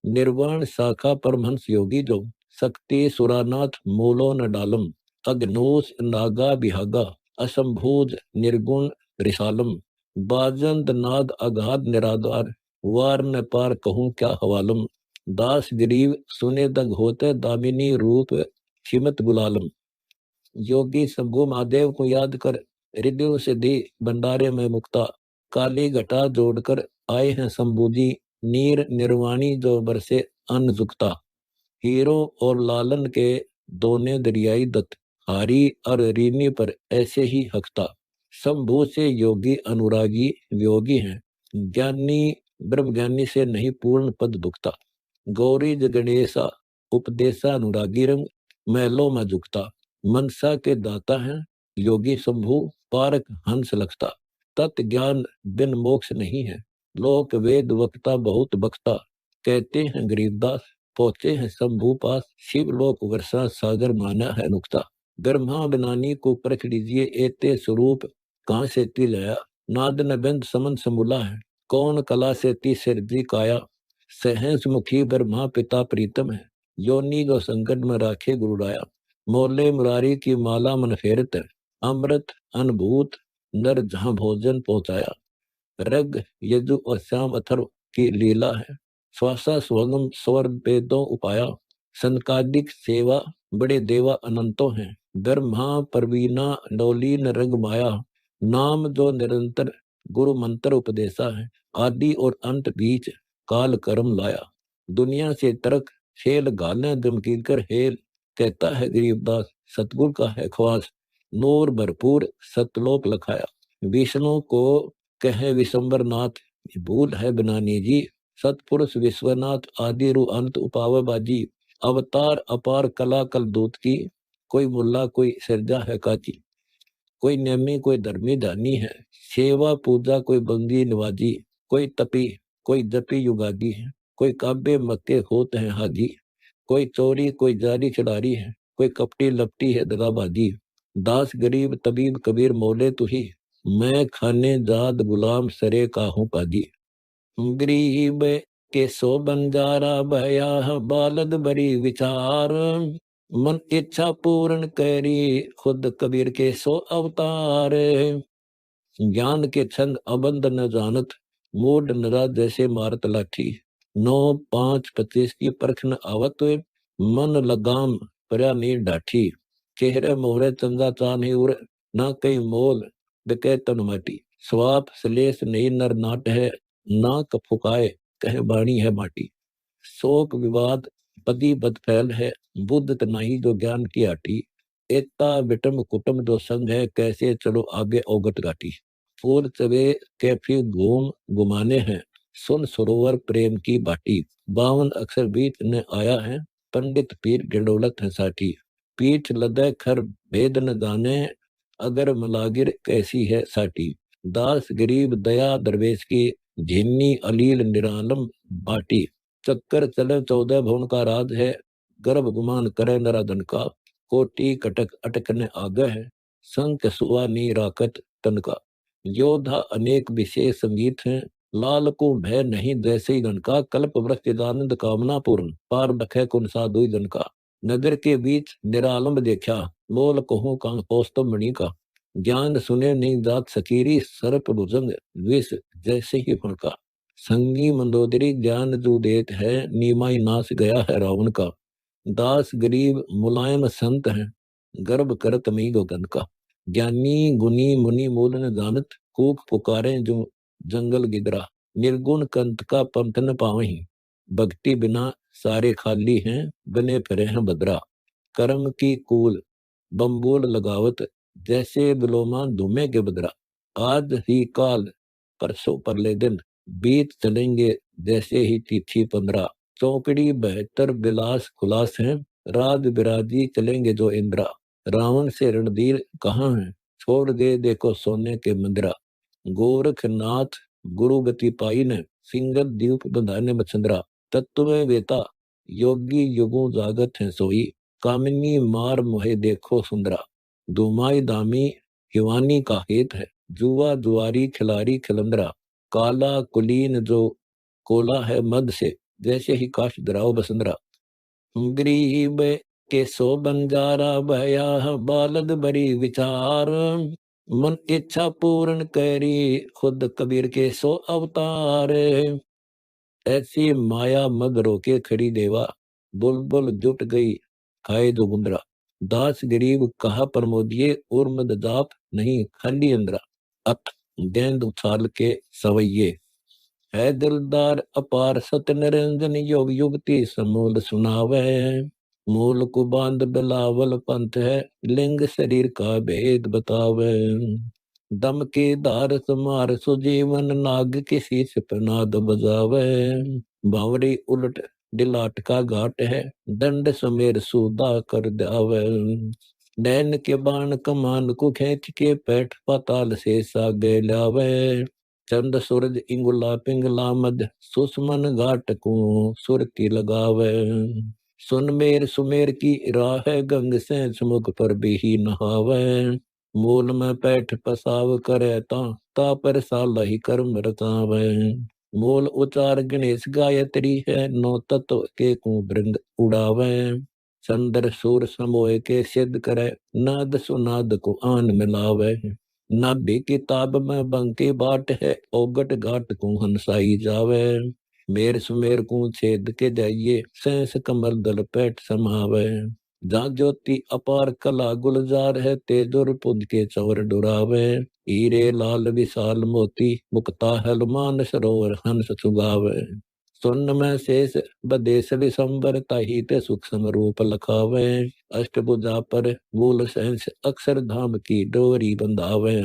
निर्वाण शाखा परमहंस योगी जो, शक्ति सुरानाथ मूलो न डालम। अग्नोस नागा बिहागा, असंभूज निर्गुण रिसालम। बाजंत नाद अगाध निराधार, वार न पार कहूँ क्या हवालम। दास गरीब सुने दग होते, दामिनी रूप खिमत गुलालम। योगी शंभु महादेव को याद कर, हृदय सिद्धि भंडारे में मुक्ता। काली घटा जोड़कर आए हैं शंभु जी, नीर निर्वाणी जो बरसे अन्न जुकता। हीरो और लालन के दोने दरियाई दत्त, हारी और रीनी पर ऐसे ही हकता। शंभु से योगी अनुरागी वियोगी हैं, ज्ञानी ब्रह्म ज्ञानी से नहीं पूर्ण पद दुखता। गौरी गणेशा उपदेशा अनुरागी रंग, महलों में झुकता। मनसा के दाता हैं योगी शंभु, पारक हंस लगता। तत् ज्ञान बिन मोक्ष नहीं है, लोक वेद वक्ता बहुत बक्ता। कहते हैं गरीबदास पहुंचे हैं शंभु पास, शिव लोक वर्षा सागर माना है नुक्ता। ब्रह्मा बनानी को परख लीजिए, एते स्वरूप कहाँ से ती लाया। नाद न बिंद समन समूला है, कौन कला से ती सिरजी काया। सहस मुखी ब्रह्मा पिता प्रीतम है, योनि जो संकट में राखे गुरुराया। मोले मुरारी की माला मन फेरत है, अमृत अनभूत नर जहां भोजन पहुंचाया। रग यजु और श्याम अथर्व की लीला है, श्वासा स्वगम स्वर वेदों उपाया। संकादिक सेवा बड़े देवा अनंतों हैं, ब्रह्मा परवीना नौलीन रंग माया। नाम जो निरंतर गुरु मंत्र उपदेशा है, आदि और अंत बीच काल कर्म लाया। दुनिया से तरक खेल गाले दमकील कर हेल, कहता है गरीबदास सतगुर का है ख्वास। नूर भरपूर सतलोक लखाया, विष्णु को कहे विशंबर नाथ, भूल है बनानी जी। सतपुरुष विश्वनाथ आदि रु अंत उपाव बाजी। अवतार अपार कला कल दूत की, कोई मुल्ला कोई सिरजा है काची। कोई नेमी कोई धर्मी दानी है, सेवा पूजा कोई बंदी नवाजी। कोई तपी कोई जपी युगागी है, कोई काबे मक्के होते हैं हाजी। कोई चोरी कोई जारी खिलाड़ी है, कोई कपटी लपटी है दगाबाजी। दास गरीब तबीब कबीर मोले तुही, मैं खाने जाद गुलाम सरे काहूं पाजी। गरीब के सो बंजारा बहया, बालद बड़ी विचार। मन इच्छा पूर्ण करी, खुद कबीर के सो अवतार। ज्ञान के छंद अबंध न जानत, मूड नरा जैसे मारत लाठी। 9-5-25 की परख न आवत, मन लगाम पर्या नीर डाठी। चेहरे मोहरे चंदा चान ही उर, ना कई मोल बिके तन माटी। स्वाप सलेस नहीं नर नाट है, ना कफुकाए कहे बाणी है माटी। शोक विवाद पदी बद फैल है, बुद्ध तनाही जो ज्ञान की आटी, एता विटम कुटुम जो संग है, कैसे चलो आगे औगत घाटी। फूल चवे कैफी घूम घुमाने हैं, सुन सरोवर प्रेम की बाटी। 52 अक्षर बीच ने आया है, पंडित पीर गिडोलत है साटी। पीठ लदय खर भेद न जाने, अगर मलागिर कैसी है साटी। दास गरीब दया दरवेश की, झिन्नी अलील निरालम बाटी। चक्कर चले 14 भुवन का राज है, गर्भ गुमान करे नराधन का। कोटि कटक अटकने आगे है, संक सुआ नी राकत तन का। योद्धा अनेक विशेष संगीत हैं, लाल को भय नहीं जैसे ही गण का। कल्प वृक्ष दानंद कामना पूर्ण, पार बखे कुन साधु जन का। नगर के बीच निरालंब देखा, मोल कहूँ का कौस्तुभ मणि का। ज्ञान सुने नहीं दात सकीरी, सर्प भुजंग विष जैसे ही फणका। संगी मंदोदरी ज्ञान जो देत है, नीमाई नाश गया है रावण का। दास गरीब मुलायम संत है, गर्भ करत मी गोगन का। ज्ञानी गुनी मुनि मूल न जानत, कूक पुकारे जो जंगल गिदरा। निर्गुण कंत का पंथ न पावहीं, भक्ति बिना सारे खाली हैं, बने फिरे हैं बदरा। कर्म की कूल बम्बोल लगावत, जैसे बिलोमा धूमे के बदरा। आज ही काल परसों परले दिन, बीत चलेंगे जैसे ही तिथि 15। चौकड़ी 72 बिलास खुलास हैं, राज बिराजी चलेंगे जो इंद्रा। रावण से रणधीर कहाँ है, छोड़ दे देखो सोने के मंदिरा। गोरखनाथ गुरु गति पाई ने, सिंगल द्वीप बंधाने मछंद्रा। तत्व वेता योगी युगों जागत है सोई, कामिनी मार मोहे देखो सुंदरा। दुमाई दामी हिवानी का हेत है, जुआ जुआरी खिलारी खिलंदरा। काला कुलीन जो कोला है मद से, जैसे ही काश दराव बसंदरा। गरीब के सो बंजारा भया, बालद बड़ी विचार। मन इच्छा पूर्ण करी, खुद कबीर के सो अवतार। ऐसी माया मद रोके खड़ी देवा, बुलबुल जुट गई खाए दो गुंदरा। दास गरीब कहा प्रमोदिये, और मद जाप नहीं खाली अंदरा। अत गेंद उछाल के सवैये, है दिलदार अपार सत निरंजन। योग युगति समूल सुनावे, मूल को बांध बिलावल पंथ है, लिंग शरीर का भेद बतावे। दम के धार समार सुजीवन, नाग के शीश पर नाद बजावे। बावरी उलट डिलाट का घाट है, दंड समेर सूदा कर दावे। नैन के बाण कमान को खींच के, पैठ पाताल से सागे लावे। चंद सूरज इंगुला पिंगला मद, सुषमन घाट को सुरती लगावे। सुन मेर सुमेर की राह है, गंग से समुख पर भी ही नहावे। मूल में पैठ पसाव करे ता पर साल ही कर्म रचावे। मूल उचार गणेश गायत्री है, नौ तत्व के कुंभृंग उड़ावे। चंद्र सूर समोह के सिद्ध करे, नाद सुनाद को आन मिलावे। नाभि किताब में बंकी बाट है, ओगट घाट को हंसाई जावे। मेर सुमेर को छेद के जाइए, सहस कमर दल पैठ समावे। जहाँ ज्योति अपार कला गुलजार है, तेजुर पुंज के चवर डुरावे। हीरे लाल विशाल मोती, मुक्ता हलमान सरोवर हंस सुगावे। सुन में शेष बदेश विशंबर, ताही ते सूक्ष्म रूप लखावे। अष्टभुजा पर मूल सहस, अक्षर धाम की डोरी बंधावे।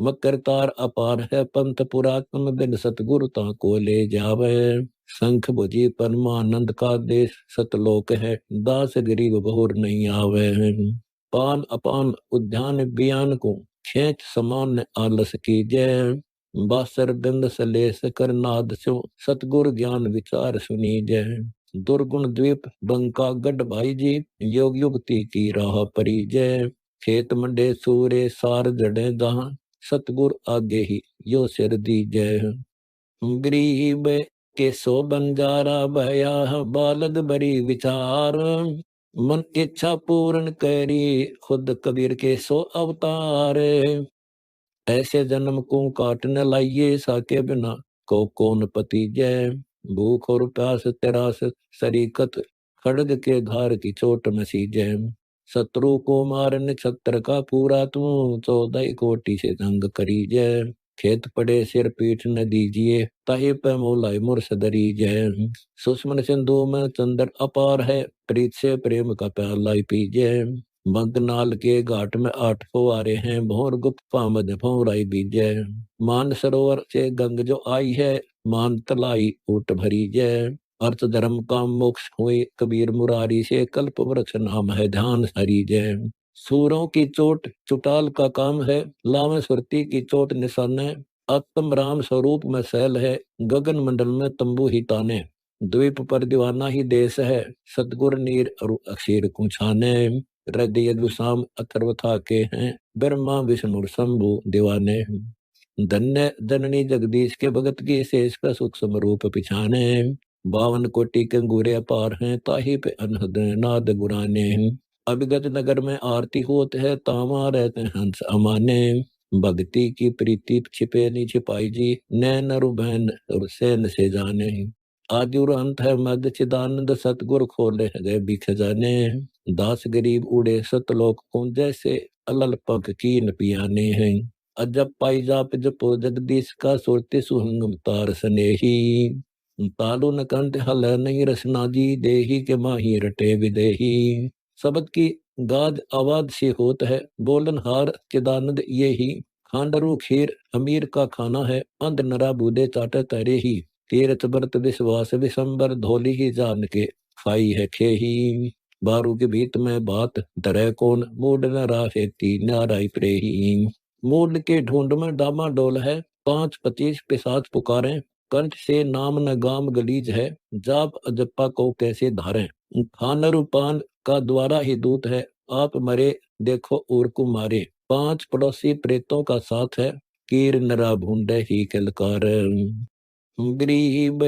मकर तार अपार है पंथ पुरातन, दिन सतगुरु ता को ले जावे। शंख भुजी परमानंद का देश, सतलोक है दास गरीब बहुर नहीं आवे। पान अपान उद्यान बियान को, खेच समान आलस कीजय। बासर बिंद सलेस कर नाद सो, सतगुर ज्ञान विचार सुनीजय। दुर्गुण द्वीप बंका गढ़ भाई जी, योग युक्ति की राह परिजय। खेत मंडे सूरे सार जड़े जहां, सतगुर आगे ही यो सिर दीजय। गरीब के सो बंजारा भया, बालद बड़ी विचार। मन इच्छा पूर्ण करी, खुद कबीर के सो अवतार। ऐसे जन्म को काट न लाइए, साके बिना को कौन पति जय। भूख और प्यास तेरास सरीकत, खड़ग के घार की चोट न सीजै। शत्रु को मारन छत्र का पूरा, तू 14 कोटि से जंग करी जय। खेत पड़े सिर पीठ न दीजिए, ताहि पे मोलाई मुर सदरी जय। सुषमन सिंधु में चंद्र अपार है, प्रीत से प्रेम का प्याला पीजिए। बंगनाल के घाट में 8 फुहारे हैं, भोर गुप्त पामद भौराई बीजे। मान सरोवर से गंग जो आई है, मान तलाई ऊट भरी जय। अर्थ धर्म काम मोक्ष हुए, कबीर मुरारी से कल्प वृक्ष नाम है ध्यान हरि जय। सूरों की चोट चुटाल का काम है, लावे सुरती की चोट निशान है। आत्म राम स्वरूप में सैल है, गगन मंडल में तंबू ही ताने। द्वीप पर दीवाना ही देश है, सतगुर नीर और अक्षीर कुछाने। हृदय दुसाम अथर्व था के हैं, ब्रह्मा विष्णु शंभु दीवाने। धन्य जननी जगदीश के भगत की शेष का सूक्ष्म रूप पिछाने। 52 कोटि के गुरे पार हैं, ताहि पे अनहद नाद गुराने। अभिगत नगर में आरती होत है, तावा रहते हंस अमाने। भक्ति की प्रीति छिपे नहीं छिपाई जी, नैन रुबैन और सैन से जाने। आदि और अंत है मध्य चिदानंद, सतगुर खोले गए बिख जाने। दास गरीब उड़े सतलोक को, जैसे अलल पग कीन पियाने हैं। अजब पाई जाप जपो जगदीश का, सुरते सुहंगम तार स्नेही। तालु न कंठ हल नहीं रसना जी, देही के माही रटे विदेही। शब्द की गाज आवाज से होत है, बोलन हार चिदानंद ये ही। खांडरू खीर अमीर का खाना है, अंध नरा बूदे चाटे तरे ही। तीर्थ व्रत विश्वास विशंबर, धोली ही जान के खाई है खेही। बारू के भीत में बात डरे कौन, मूड न राहे तीन नाराई प्रेही। मूड के ढूंढ में डामा डोल है, 5-25 पिशाच पुकारें। कंठ से नाम न गाम गलीज है, जाप अजप्पा को कैसे धारें। खानर पान का द्वारा ही दूत है, आप मरे देखो और को मारे। 5 पड़ोसी प्रेतों का साथ है, कीर नरा भूंडे ही किलकार। गरीब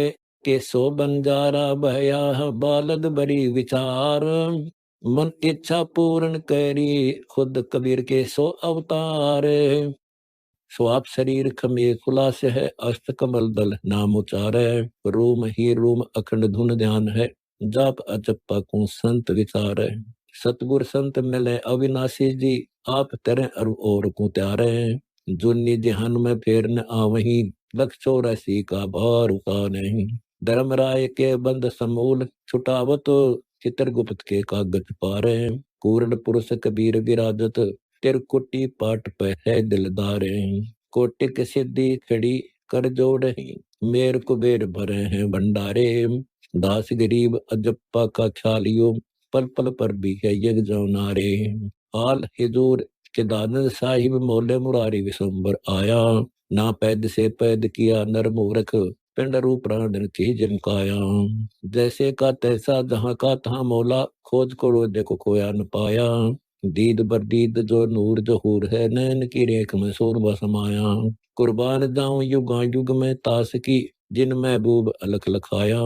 के सो बंजारा बहया, बालद बड़ी विचार। मन इच्छा पूर्ण करी, खुद कबीर के सो अवतार। स्वाप शरीर खमे खुलास है, अस्त कमल दल नाम उचार है। रूम ही रूम अखंड धुन ध्यान है, जाप अजप्पा को संत विचार है। सतगुर संत मिले अविनाशी जी, आप तरह और को त्यारे। जुन्नी जहान में फेर न आवही, 184 का भार उका नहीं। धर्मराय के बंद समूल, छुटावत चित्रगुप्त के कागज पारे। पूर्ण पुरुष कबीर विराजत, तिरकुटी पाट पे है दिलदारे। कोटिक सिद्धि खड़ी कर जोड़, मेर कुबेर भरे हैं भंडारे। दास गरीब अजप्पा का ख्यालियो, पल पल पर भी है यज्ञ जो नारे। हाल हिजूर चिदानंद साहिब, मोले मुरारी विशंबर आया। ना पैद से पैद किया नर मूर्ख, पिंड रूप प्राण की जिनकाया। जैसे का तैसा जहाँ का तहाँ मोला, खोज करो देखो खोया न पाया। दीद बर दीद जो नूर जहूर है, नैन की रेख में सोरबा समाया। कुर्बान जाऊं युगा युग में तास की, जिन महबूब अलख लखाया।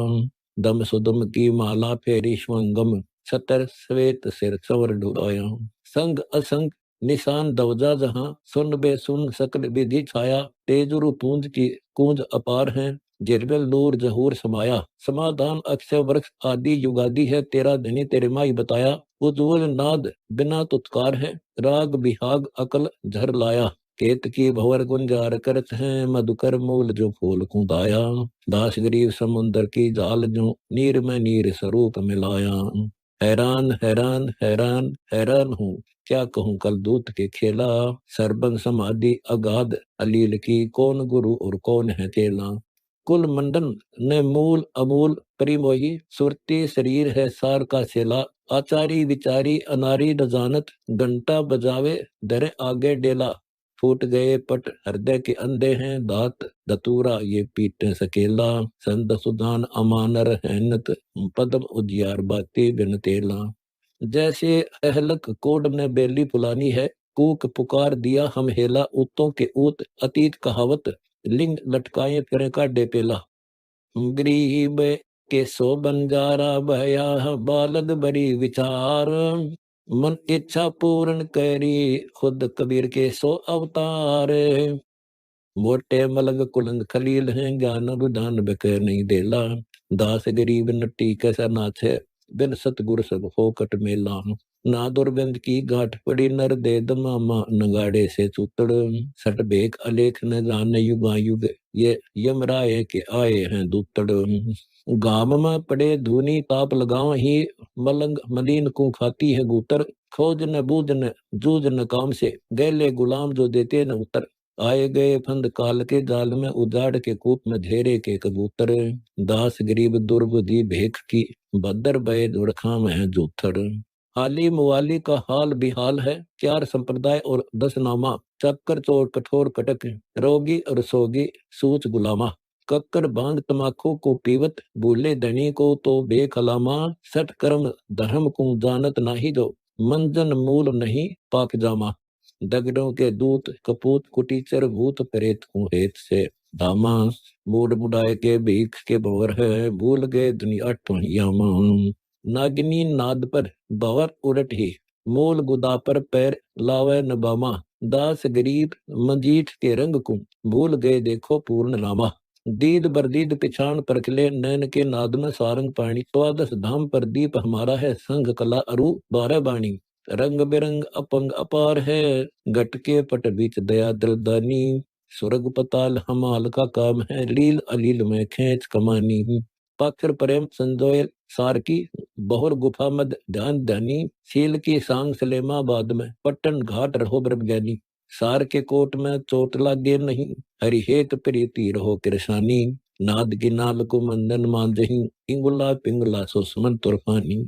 दम सुदम की माला फेरी श्वंगम, छतर श्वेत सिर सवर डुबाया। संग असंग निशान दवजा जहां, सुन बे सुन सकल विधि छाया। तेजुरु पूंज की कूंज अपार है, जिरबिल नूर जहूर समाया। समाधान अक्षय वृक्ष आदि युगादि है, तेरा धनी तेरे माई बताया। उज्ज्वल नाद बिना तुत्कार है, राग बिहाग अकल झर लाया। केत की भवर गुंजार करत हैं, मधुकर मूल जो फूल कुदाया। दास गरीब समुंदर की जाल जो, नीर में नीर स्वरूप मिलाया। हैरान हैरान हैरान हैरान हूँ, क्या कहूँ कल दूत के खेला। सरबन समाधि अगाध अलील की, कौन गुरु और कौन है चेला। कुल मंडन ने मूल अमूल परिमोही, सुरती शरीर है सार का सेला। आचारी विचारी अनारी न जानत, घंटा बजावे दरे आगे डेला। फूट गए पट हृदय के अंधे हैं, दात दतूरा ये पीट सकेला। संत सुदान अमानर हैनत, पदम उजियार बाती बिन तेला। जैसे अहलक कोड ने बेली पुलानी है, कूक पुकार दिया हम हेला। ऊतों के ऊत अतीत कहावत, लिंग लटकाए फिर का डेपेला। गरीब के सो बंजारा बहया, बालद बड़ी विचार। मन इच्छा पूर्ण करी, खुद कबीर के सो अवतार। मोटे मलंग कुलंग खलील हैं, ज्ञान रुदान बके नहीं देला। दास गरीब नट्टी कैसा नाचे, बिन सतगुर सब हो कट मेला। ना दुर्बंध की गांठ पड़ी नर दे दमामा, नगाड़े से चूतड़ सट बेक अलेख न जाने युगा युग, ये यमराय के आए हैं दूतड़। गाम में पड़े धूनी ताप लगाओ ही, मलंग मलीन को खाती है गूतर। खोज न बूझ न जूझ न काम से, गैले गुलाम जो देते न उतर। आए गए फंद काल के जाल में, उजाड़ के कूप में धेरे के कबूतर। दास गरीब दुर्बुद्धि भेख की, बदर बे दुर्खा में जूथड़। हाली मुवाली का हाल बिहाल है, चार संप्रदाय और 10 नामा। चक्कर चोर कठोर कटक, रोगी और सोगी सूच गुलामा। कक्कर भांग तमाकू को पीवत, भूले धनी को तो बेखलामा। सठ कर्म धर्म को जानत नाही जो, मंजन मूल नहीं पाक जामा। दगड़ों के दूत कपूत कुटीचर, भूत प्रेत को हेत से धामा। बूढ़ बुढ़ाए के भीख के भवर है, भूल गए दुनिया टोहियामा। नागिनी नाद पर भवर उरट ही, मूल गुदा पर पैर लावे नबामा। दास गरीब मंजीठ के रंग को, भूल गए देखो पूर्ण रामा। दीद बरदीद पिछाण परखले, नैन के नाद में सारंग पाणी। 14 धाम पर दीप हमारा है, संग कला अरु 12 बाणी। रंग बिरंग अपंग अपार है, घट के पट बीच दया दिलदानी। स्वर्ग पताल हमाल का काम है, लील अलील में खेच कमानी। पाखर प्रेम संजोय सार की, बहुर गुफा मद ध्यान ध्यानी। सील की सांग सलेमाबाद में, पट्टन घाट रहो ब्रह्मज्ञानी। सार के कोट में चोट लागे नहीं, हरिहेत प्रीति रहो कृषानी। नाद की नाल को मंदन मांझही, इंगुला पिंगला सो सुमन तुरफानी।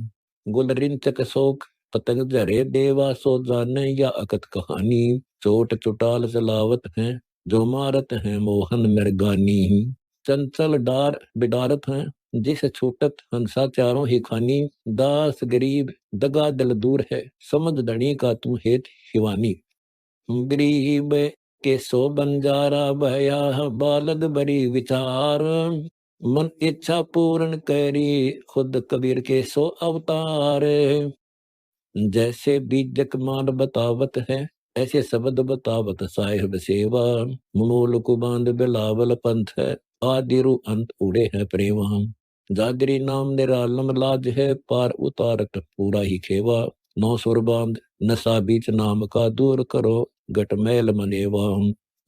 गुल रिंचक शोक पतंग झरे, देवा सो जाने या अकत कहानी। चोट चुटाल चलावत है, जो मारत है मोहन मृगानी। चंचल डार बिडारत है, जिस छूटत हंसा चारों ही खानी। दास गरीब दगा दिल दूर है, समझ धनी का तू हेत हिवानी। गरीब के सो बंजारा बया, बालद बड़ी विचार। मन इच्छा पूर्ण करी, खुद कबीर के सो अवतार। जैसे बीजक मान बतावत है, ऐसे शब्द बतावत साहिब सेवा। मूल को बांध बिलावल पंथ है, आदि रु अंत उड़े है प्रेमा। जागरी नाम निरालम लाज है, पार उतारत पूरा ही खेवा। 9 सुर बांध नशा बीच नाम का, दूर करो गट मैल मनेवा।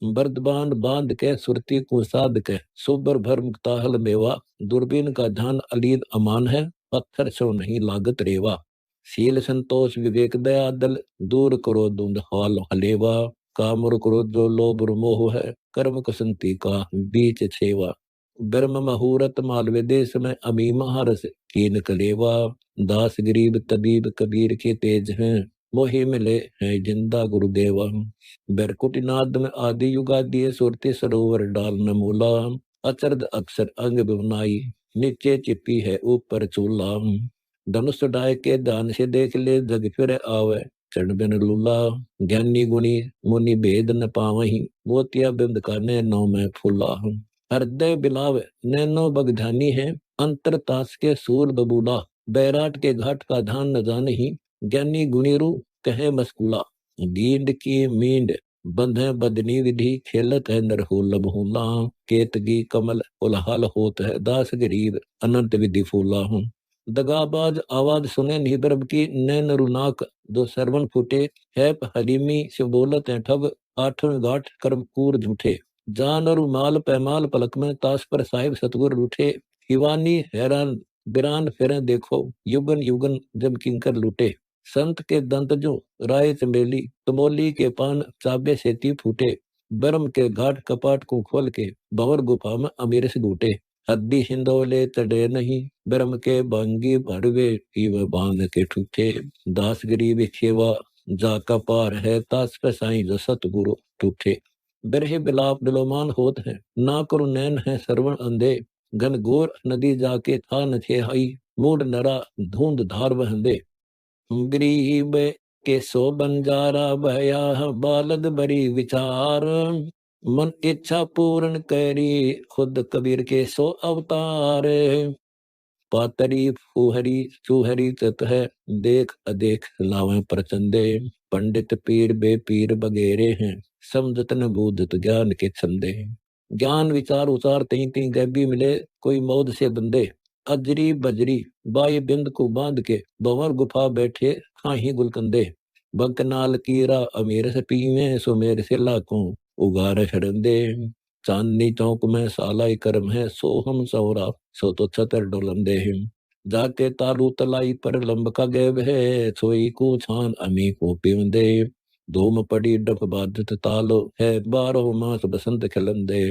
बर्दबान बांध के सुरती को साध के, सुबर भर मुक्ताहल मेवा। दूरबीन का ध्यान अलीद अमान है, पत्थर सो नहीं लागत रेवा। शील संतोष विवेक दया दल, दूर करो दुंद हाल हलेवा। कामुर करो जो लोभ मोह है, कर्म कसंती का बीच छेवा। ब्रह्म मुहूर्त मालवे देश में, अमी महारस कीन कलेवा। दास गरीब तबीब कबीर के तेज हैं, मोहि मिले हैं जिंदा गुरुदेवा। बैरकुटी नाद में आदि युगादि, सुरती सरोवर डाल न मूला। अचरद अक्षर अंग बनाई, नीचे चिपी है ऊपर चूल्हा। धनुष डाय के ध्यान से देख ले, जग फिर आवे चरण बिन लूला। ज्ञानी गुणी मुनि भेद न पावही, मोतिया बिंद का नैनो में फूला। हृदय बिलाव नैनो बगधानी है, अंतर तास के सूर बबूला। बैराट के घाट का ध्यान न जानही, ज्ञानी गुणीरु कहे मस्कुला। नींद की मींड बंधे बदनी विधि, खेलत है नरहु लबहुला। केतगी कमल उलहाल होत है, दास गरीब अनंत विधि फूला हूँ। दगाबाज आवाज सुने नहीं ब्रह्म की, नैन रुनाक दो सरवन फूटे। है हरीमी से बोलत है ठग, आठवें घाट कर्मकूर झूठे। जान और माल पैमाल पलक में, ताश पर साहिब सतगुर रूठे। हिवानी हैरान बिरान फिरे देखो, युगन युगन जब किंकर लूटे। संत के दंत जो राय चमेली, तमोली के पान चाबे सेती फूटे। ब्रह्म के घाट कपाट को खोल के, भंवर गुफा में अमीर से घूटे। हद्दी हिंदोले तड़े नहीं, ब्रह्म के बांगी भरवे पीव बांध के ठूठे। दास गरीब खेवा जाका पार है, तास पे साई जो सतगुरु टूटे। बिरहे बिलाप बिलोमान होत है, ना करो नैन है सरवण अंधे। घन घोर नदी जाके था न थे हई, मूड नरा धुंध धार बहंदे। गरीब के सो बंजारा बया, बालद बड़ी विचार। मन इच्छा पूर्ण करी, खुद कबीर के सो अवतार। पातरी फुहरी चूहरी तत है, देख अदेख लावे प्रचंदे। पंडित पीर बेपीर बगेरे हैं, समझत न बूझत ज्ञान के छंदे। ज्ञान विचार उचार तीन तीन गैबी मिले, कोई मौज से बंदे। अजरी बजरी बाई बिंद को बांध के बवर गुफा बैठे खाही गुलकंदे। बंकनाल कीरा अमीर से पीवे सो मेरे से लाखों उगार शरंदे। चांदनी चौक में सालाई करम है सो हम सौरा सो तो छतर डोलंदे। जाके तालू तलाई पर लंब का गैब है सोई को छान अमी को पीवंदे। धूम पड़ी डफ बाधित तालो है बारह मास बसंत खिलंदे।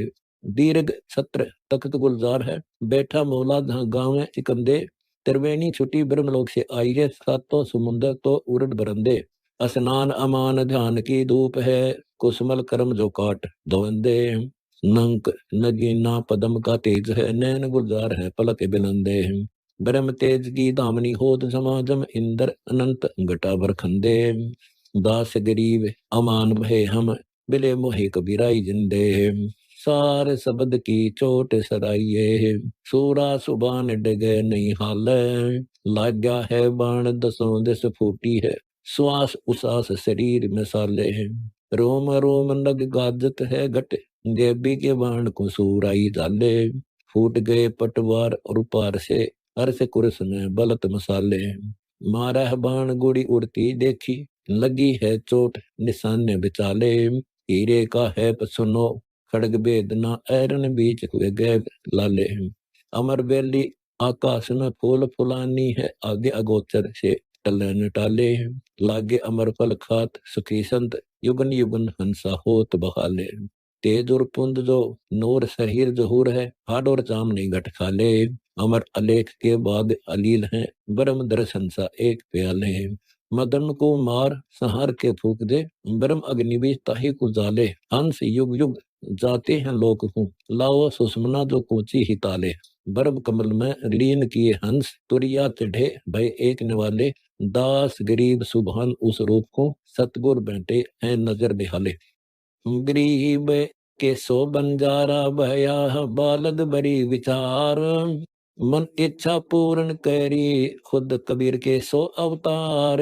दीर्घ छत्र तख्त गुलजार है बैठा मौला जहाँ गाँव है चिकंदे। त्रिवेणी छुटी ब्रह्मलोक से आई है सातों समुंदर तो उड़द बरंदे। स्नान अमान ध्यान की धूप है कुसमल कर्म जो काट धोंदे। नंक नगीना पदम का तेज है नैन गुलजार है पलक बिनंदे। ब्रह्म तेज की दामनी होत समाजम इंद्र अनंत घटा भर खंदे। दास गरीब अमान भय हम बिले मोहे कबीराई जिंदे। सार शब्द की चोट सराइये सूरा सुबान डगे नहीं हाल। लाग्या है बाण दसों दिस फूटी है श्वास उसास शरीर में साले। रोम रोम नग गाजत है घट देवी के बाण को सूराई जाले। फूट गए पटवार और पार से हर से कुरस में बलत मसाले। मारा है बाण गुड़ी उड़ती देखी लगी है चोट निशाने बिचाले। हीरे का है सुनो खड़ग बेदना ऐरन बीच हुए गए लाले। अमर बेली आकाश में फूल फुलानी है आगे अगोचर से टलन टाले। लागे अमर फल खात सुखी संत युगन युगन हंसा होत बहाले। तेज और पुंज जो नूर शहीर जहूर है हाड और चाम नहीं घट खाले। अमर अलेख के बाद अलील है ब्रह्म दर्शन सा एक प्याले। मदन को मार संहार के फूक दे ब्रह्म अग्नि भी ताही को जाले। हंस युग युग जाते हैं लोक हूँ लाओ सुषमना जो कोची ही ताले। बर्ब कमल में लीन किए हंस तुरिया चढ़े भय एक निवाले। दास गरीब सुभान उस रूप को सतगुर बैठे हैं नजर निहाले। गरीब के सो बंजारा भया बालद बड़ी विचार। मन इच्छा पूर्ण करी खुद कबीर के सो अवतार।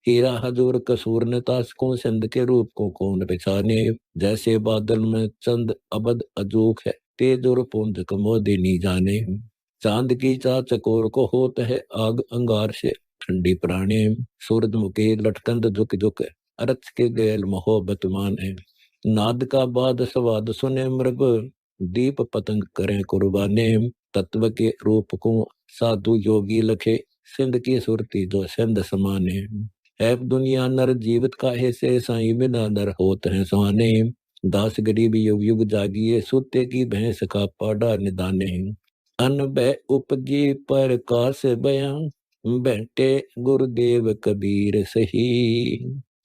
हीरा हजूर कसूर ने ताश को सिंध के रूप को कौन पहचाने। जैसे बादल में चंद अबद अजूक है तेज और पुंज कमोदे नी जाने। चांद की चा चकोर को होता है आग अंगार से ठंडी प्राणे। सूरजमुखी लटकंद झुक झुक अरथ के गैल मोहब्बत मान है। नाद का बाद स्वाद सुने मृग दीप पतंग करें कुर्बाने। तत्व के रूप को साधु योगी लखे सिंध की सुरती जो सिंध समाने। है दुनिया नर जीवित काहे से साई बिना नर होत है सुहाने। दास गरीब युग युग जागिए सुते की भैंस का पाड़ा निदाने। अन बै उपजी पर कास बयां बैठे गुरुदेव कबीर सही।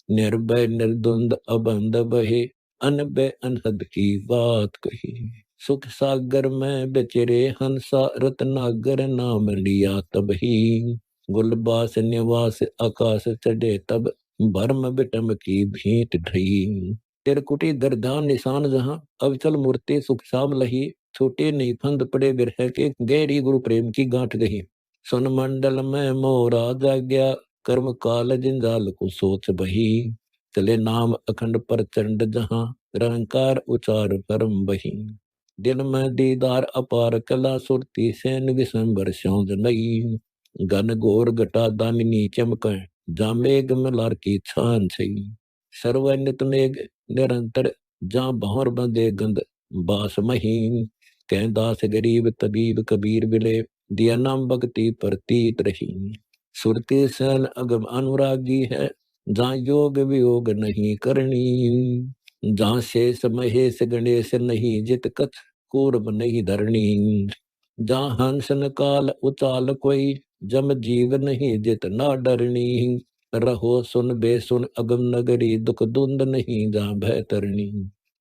निर्भय निर्द्वंद अबंध बहे अन बै अनहद की बात कही। सुख सागर में बेचरे हंसा रत्नागर नाम लिया तब ही। गुलबास निवास आकाश चढ़े तब भरम बिटम की भेंट ढई। तिरकुटी दरदान निशान जहां अविचल मूर्ति सुख शाम लही। छोटे नहीं फंद पड़े बिरह के गहरी गुरु प्रेम की गांठ गही। सुन मंडल में मोरा जाग्या कर्म काल जिंजाल को सोच बही। चले नाम अखंड प्रचंड जहां रंकार उचार परम बही। दिल में दीदार अपार कला सुरती सैन विसंबर सौंद नई। घन घोर घटा दामिनी चमक जामेघ मलार की छान सही। सर्वनित मेघ निरंतर जा बहर बंदे गंध बास महीन। कह दास गरीब तबीब कबीर बिले दिया नाम भक्ति प्रतीत रही। सुरती सन अगम अनुरागी है जहाँ योग वियोग नहीं करनी। जहाँ शेष महेश गणेश नहीं जित कछ कूर्म नहीं धरनी। जहाँ हंसन काल उचाल कोई जम जीव नहीं जित ना डरनी। रहो सुन बेसुन अगम नगरी दुख दुंद नहीं जहाँ भय तरनी।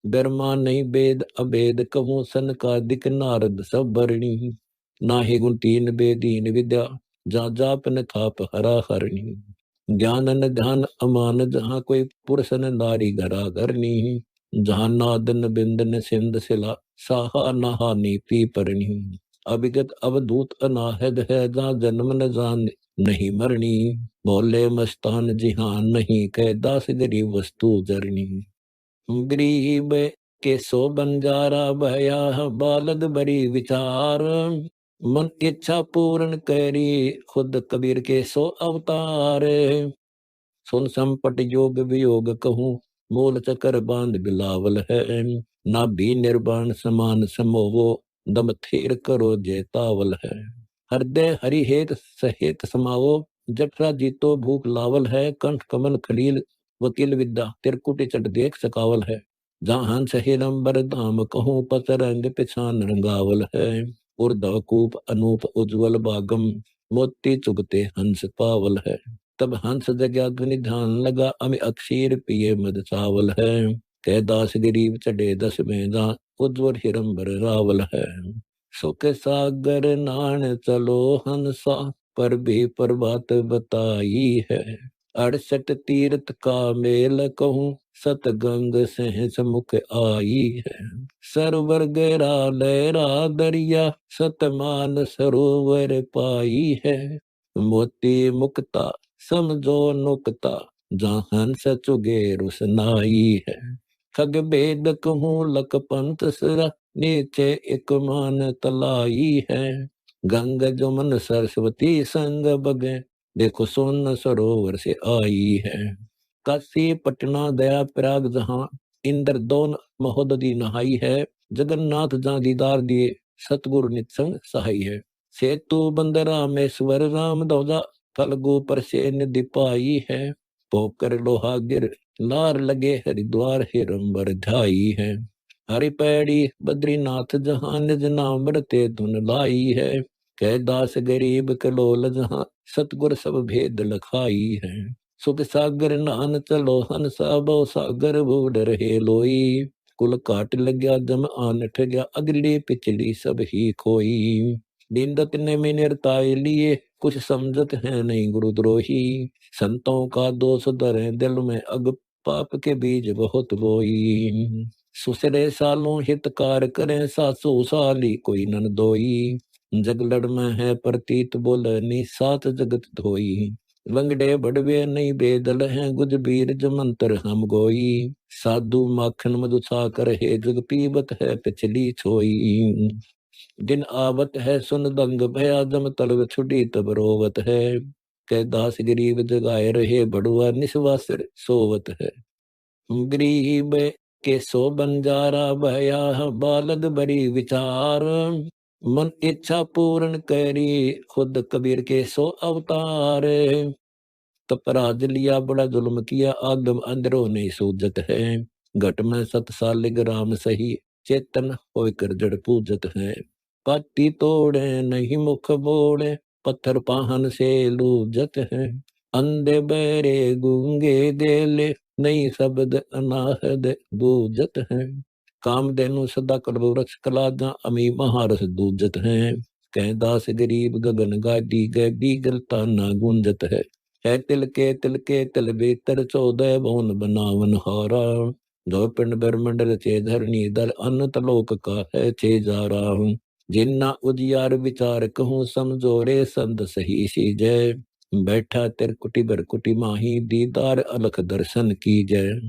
ब्रह्मा नहीं वेद अभेद कहूँ सन का दिक नारद सब बरणी। ना ही गुण तीन बेदीन विद्या जहाँ जाप न थाप हरा हरणी। ज्ञान न ध्यान अमान जहाँ कोई पुरुष न नारी घरा घरनी। जहाँ नादन बिंदन सिंध सिला साहा नहानी पी परनी। अभिगत अवधूत अनाहद है जहाँ जन्म न जान नहीं मरनी। बोले मस्तान जिहान नहीं कह दास गरीब वस्तु जरनी। गरीब के सो बंजारा भया बालद बड़ी विचार। मन इच्छा पूर्ण करी, खुद कबीर के सो अवतार। सुन संपट योग वियोग कहूँ, मूल चकर बांध बिलावल है। ना भी निर्वाण समान समोवो, दम थेर करो जेतावल है। हृदय हरि हेत सहेत समावो, जठरा जीतो भूख लावल है। कंठ कमल खलील वकील विद्या, तिरकुटी चट देख सकावल है। जहाँ हंस हिरंबर धाम कहूँ, पस रंग पिछान रंगावल है। उर्ध्व कूप अनूप उज्ज्वल बागम, मोती चुगते हंस पावल है। तब हंस जग्या ध्वनि ध्यान लगा, अमि अक्षीर पिए मद चावल है। कह दास गरीब चढ़े दस बेजा, उज्ज्वल हिरंबर रावल है। सुख सागर नान चलो हंसा, पर भी प्रभात बताई है। 68 तीर्थ का मेल कहूँ, सतगंग सहस मुख आई है। सरवर गहरा लहरा दरिया, सतमान सरोवर पाई है। मोती मुक्ता समझो नुकता, जहाँ हंस चुगे रुसनाई है। खग भेद कहूँ लक पंथ सरा, नीचे एक मान तलाई है। गंग जमुन सरस्वती संग बगे, देखो सोन सरोवर से आई है। काशी पटना दया प्रयाग जहाँ, इंद्र दोन महोदधि नहाई है। जगन्नाथ जहाँ दीदार दिए, सतगुरु नित्संग सहाई है। सेतु बंद रामेश्वर राम ध्वजा, फलगु पर से निधि पाई है। पोकर लोहा गिर लार लगे, हरिद्वार हिरंबर ध्याई है। हरिपैड़ी बद्रीनाथ जहाँ, निज नाम रते धुन लाई है। कह दास गरीब कलोल जहाँ, सतगुर सब भेद लखाई है। सुख सागर नान चलो हंसा, बो सागर बूढ़ रहे लोई। कुल काट लग्या जम आन ठग्या, अगली पिछली सब ही खोई। दीनदत्त ने में निर्ताय लिए, कुछ समझत है नहीं गुरुद्रोही। संतों का दोष धरे दिल में, अग पाप के बीज बहुत बोई। सुसरे सालों हितकार करें, सासू साली कोई नन दोई। जग लड़ में है प्रतीत बोलनी, सात जगत धोई। लंगड़े बड़वे नहीं बेदल हैं, गुज बीर जमंतर हम गोई। साधु माखन मधु छाकर है, जग पीबत है पिछली छोई। दिन आवत है सुन दंग भया, जम तलब छुटी तब रोवत है। कह दास गरीब जगाए रहे, बड़ुआ निस्वासर सोवत है। गरीब के सो बंजारा भया, बालद बड़ी विचार। मन इच्छा पूर्ण करी, खुद कबीर के सो अवतार। तपराज लिया बड़ा जुल्म किया, आगम अंदरों ने सूजत है। घट में 7 साल ग्राम सही, चेतन होकर जड़ पूजत है। पाती तोड़े नहीं मुख बोले, पत्थर पाहन से लूजत है। अंधे बहरे गूंगे देले, नहीं शब्द अनाहद बूजत है। कामधेनु सदा कल्प वृक्ष कलाजा, अमी महारस दूजत है। कह दास गरीब गगन गादी, गए बीगलता ना गूंजत है तिल के तिल बेतर, 14 भवन बनावन हारा। जो पिंड ब्रह्मंड रचे धरनी दल, अनंत लोक का है छे जारा। जिन्ना उजियार विचार कहूँ, समझो रे संत सही सी जय। बैठा तिरकुटी बरकुटी माही, दीदार अलख दर्शन की जय।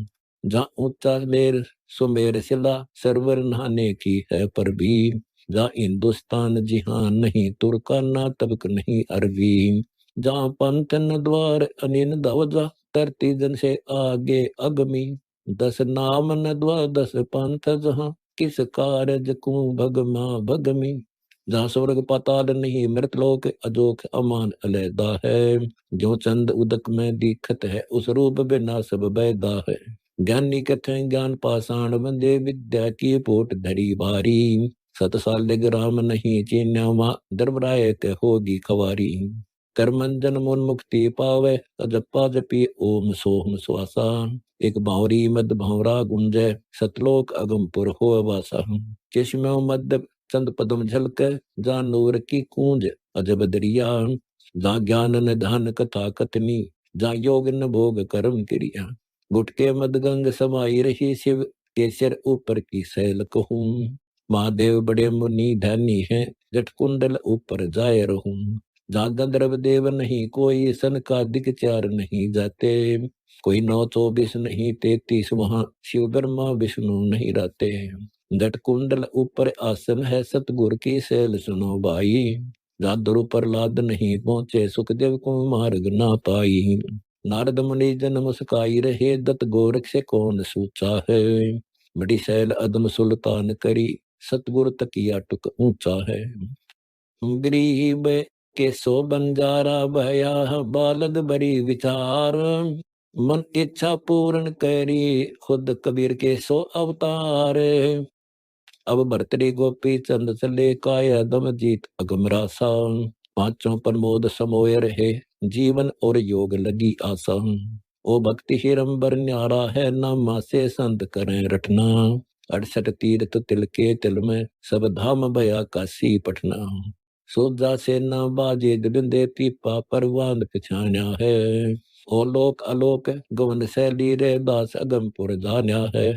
जहाँ ऊंचा मेर सुमेर शिला, सरवर नहाने की है पर भी। जहाँ हिंदुस्तान जिहान नहीं, तुर्का ना तबक नहीं अरबी। जहाँ पंथ न द्वार अनिन दवजा, धरती जन से आगे अगमी। 10 नाम न द्वार 10 पंथ, जहाँ किस कारज को भगमा भगमी। जहाँ स्वर्ग पाताल नहीं, मृतलोक अजोक अमान अलैदा है। जो चंद उदक में दीखत है, उस रूप बिना सब बैदा है। ज्ञानी कथें ज्ञान पाषाण बंदे, विद्या की पोट धरी भारी। 7 साल ग्राम नहीं चीन्यावा, धर्मराय के होगी खवारी। कर्मंजन मुन मुक्ति पावे, जपा जपी ओम सोहम स्वासा। एक बावरी मद भंवरा गुंजय, सतलोक अगमपुर हो वासा। चश्मे मद चंद पदम झलक, जा नूर की कूंज अजब दरिया। जा ज्ञान न ध्यान कथा कथनी, जा योग न भोग कर्म क्रिया। गुटके मद गंग समाई रही, शिव के सिर ऊपर की सैल कहूँ। महादेव बड़े मुनि धनी हैं, जट कुंडल ऊपर जाए रहूं। जहाँ गंधर्व देव नहीं कोई, सन का दिग चार नहीं जाते। कोई 9 24 नहीं 33, वहाँ शिव ब्रह्मा विष्णु नहीं रहते। जट कुंडल ऊपर आसन है, सतगुर की सेल सुनो भाई। जादरु प्रहलाद नहीं पहुंचे, सुखदेव को मार्ग ना पाई। नारद मुनि जन मुस्काई रहे, दत्त गोरख से कौन सूचा है। बड़ी सैल अदम सुल्तान करी, सतगुर तकिया टुक ऊंचा है। गरीब के सो बंजारा भया, बालद बड़ी विचार। मन इच्छा पूर्ण करी, खुद कबीर के सो अवतार। अब भरतरी गोपी चंद चले, काया दम जीत अगम रासा। पांचों प्रमोद समोय रहे, जीवन और योग लगी आशा। ओ भक्ति हिरंबर न्यारा है, नामा से संत करें रटना। 68 तीर्थ तिल के तिल में, सब धाम भया काशी पटना। सोजा से न बाजे बिंदे, पीपा परवान पिछान्या है। ओ लोक अलोक गवन शैली रे, दास अगमपुर जान्या है।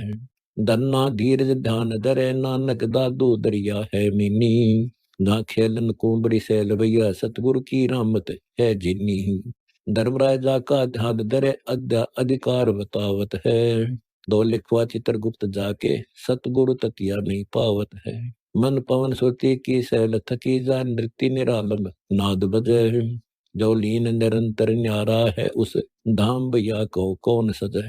धन्ना धीरज ध्यान धरे, नानक दादू दरिया है मीनी। ना खेलन कुंबड़ी सैल भैया, सतगुरु की रहमत है जिनी। धर्मराजा का ध्यान धरे, अधिकार बतावत है। दो लिखवा चित्रगुप्त जाके, सतगुरु तकिया नहीं पावत है। मन पवन सुरती की सैल थकी जा, नृत्य निरालंब नाद बजे। जो लीन निरंतर न्यारा है, उस धाम भैया को कौन सजे।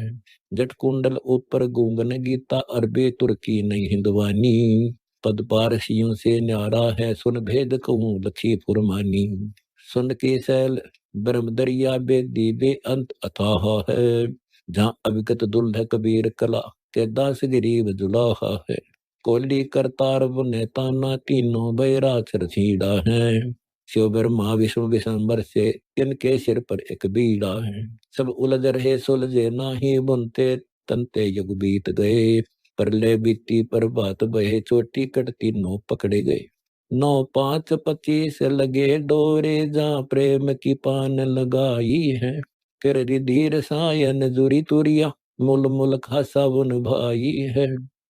जट कुंडल ऊपर गूंगन गीता, अरबी तुर्की नहीं हिंदवानी। पद पारसियों से न्यारा है, सुन भेद कहूँ लखी फुरमानी। सुन के सैल ब्रह्म दरिया, बेदी बे अंत अथाह है। जहाँ अविगत दुल्ह कबीर कला, के दास गरीब जुलाहा है। कोली करतार बुने ताना, तीनों बैराचर छीड़ा है। शिव ब्रह्मा विष्णु विशंबर से, इनके सिर पर एक बीड़ा है। सब उलझ रहे सुलझे नाही, बुनते तनते युग बीत गए। परले बीती पर बात बहे, चोटी कटती नो पकड़े गए। 9 5 25 लगे डोरे, जहाँ प्रेम की पान लगाई है। कर धीर सायन जुरी तुरिया, मुल मुल खासा बुन भाई है।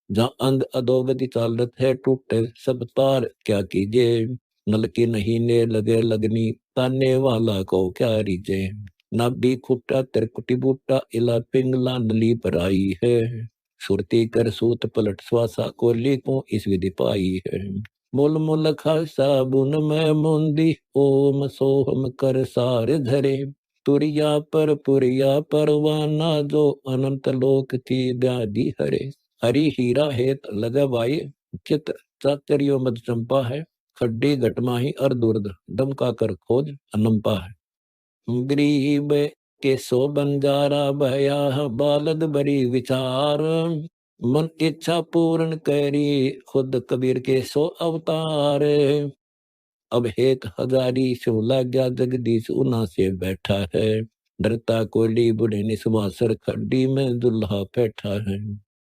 जहाँ अंध अधोगति चालत है, टूटे सब तार क्या कीजिए। नल की नहीं ने लगे लगनी, ताने वाला को क्या रीजे। ना भी खुट्टा तिरकुटी बूटा, इला पिंगला नली पर आई है। सुरती कर सूत पलट श्वासा, कोली को इस विधि पाई है। मुल मुल खासा बुन में मुंदी, ओम सोहम कर सार धरे। तुरिया पर पुरिया परवाना, जो अनंत लोक की व्याधि हरे। हरि हीरा हेत लगवाई, चित चातरियो मद चंपा है। खड्डी घटमाही और दुर्द, डमका कर खोज अनंपा है। गरीब के सो बंजारा भया, बालद बड़ी विचार। मन इच्छा पूर्ण करी, खुद कबीर के सो अवतार। अब हेत हजारी सो लाग्या, जगदीश उना से बैठा है। डरता कोली बुढ़े निस्वासर, खड्डी में दुल्हा बैठा है।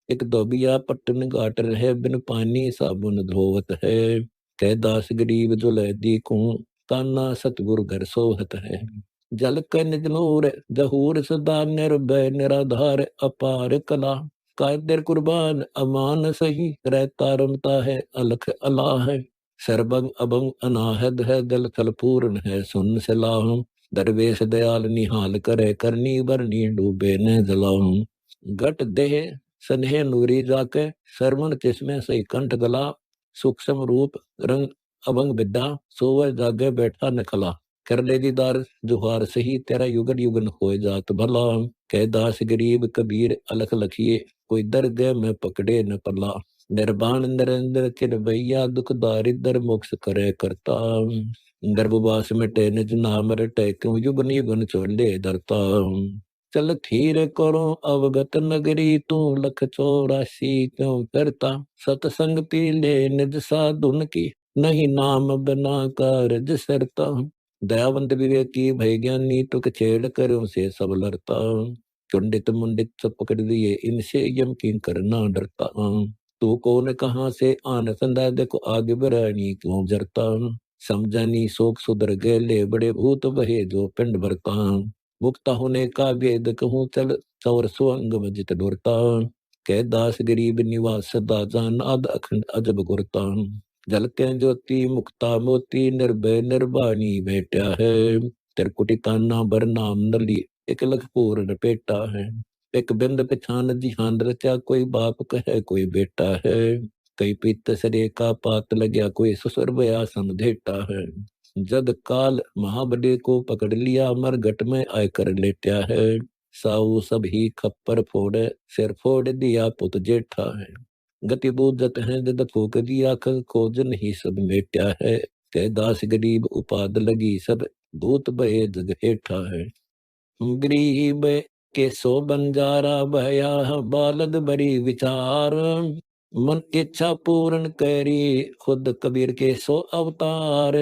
एक धोबिया पट्टन गाट रहे, बिन पानी साबुन धोवत है। कह दास गरीब जुलैदी को, ताना सतगुरु घर सोहत है। जल के निज नूर जहूर, सदा निर्भय निराधार अपार कला। कायदर कुर्बान अमान सही, रहता रमता है अलख अलाह है। सर्वंग अभंग अनाहद है, दल थल पूर्ण है सुन सलाह। दरवेश दयाल निहाल करे, करनी बरनी डूबे न जलाऊं। घट देह सनेह नूरी जाके, सरवण तिसमें सही कंठ गला। सूक्ष्म रूप रंग अभंग विद्या, सोवर जागे बैठा नखला। कर ले दीदार जुहार सही, तेरा युगन युगन होए जात भला। कह दास गरीब कबीर अलख लखिए, कोई दर गए मैं पकड़े न पला। निर्बाण नरेंद्र किर भैया, दुख दारिद्र मोक्ष करे करता। गर्भवास मिटे निज नाम रटे, क्यों युगन युगन चोले धरता। चल थीर करो अवगत नगरी, तू लख 84 क्यों करता। सतसंगति ले निज साधुन की, नहीं नाम बना कारज सरता। दयावंत विवेकी भय ज्ञानी, तुक छेड़ करो से सब लड़ता। चुंडित मुंडित सब पकड़ दिए, इनसे यम की करना डरता। तू कौन कहाँ से आन संदा, देखो आगे बरानी क्यों जरता। समझानी शोक सुधर गए, बड़े भूत बहे जो पिंड भरता। मुक्ता होने का वेद कहूँ चल, चौर सुअंग मजित डोरता। कह दास गरीब निवास सदा जान, आद अखंड अजब गुरता। जल के ज्योति मुक्ता मोती, निर्भय निर्वाणी बेटा है। तिरकुटी कान्ना बर नाम नली, एक लख पूर्ण पेटा है। एक बिंद पिछान जिहान रचा, कोई बाप कहे कोई बेटा है। कई पित्त सरे का पात लग्या, कोई ससुर बया समझेटा है। जद काल महाबली को पकड़ लिया, मरघट में आकर लेटा है। साऊ सब ही खप्पर फोड़े, सिर फोड़ दिया पुत जेठा है। गति बूझत है जद फूक दिया, खोज नहीं सब मेटा है। कह दास गरीब उपाद लगी, सब भूत भये जग हेठा है। गरीब के सो बंजारा भया, बालद बड़ी विचार। मन इच्छा पूर्ण करी, खुद कबीर के सो अवतार।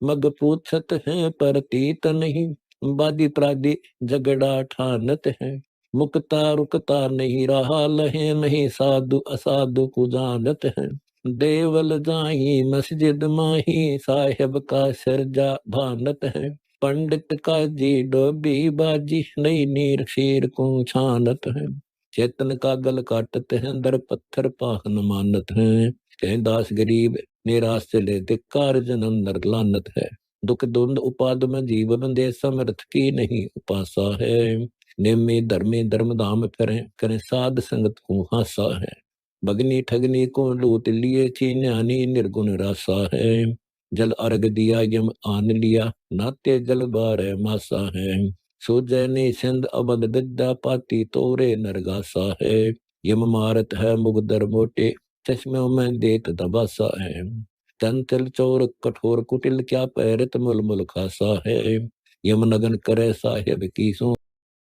मग पूछत है प्रतीत नहीं, वादी प्रादी झगड़ा ठानत है। मुकता रुकता नहीं रहा, लहे नहीं साधु असाधु को जानत है। देवल जाही मस्जिद माही, साहेब का सरजा भानत है। पंडित का जी डोबी बाजी, नई नीर शीर को छानत है। चेतन का गल काटत है, दर पत्थर पाख न मानत है। कह दास गरीब निराश चले, धिक्कार जन्म नर लानत है। दुख द्वंद उपाद में जीवन दे, समर्थ की नहीं उपासा है। निम्मे धर्मे धर्म धाम करें, करें साध संगत को हासा है। भगनी ठगनी को लूट लिए, छीन्यानी निर्गुण रासा है। जल अर्घ दिया यम आन लिया, नाते जल बार मासा है। सूजय ने सिंध अबद विद्या, पाती तोरे नरगासा है। यम मारत है मुगदर मोटे, चश्मों में देत दबासा है। चंचल चोर कठोर कुटिल, क्या पैरत मुल मुल खासा है। यम नगन करे साहेब की सो,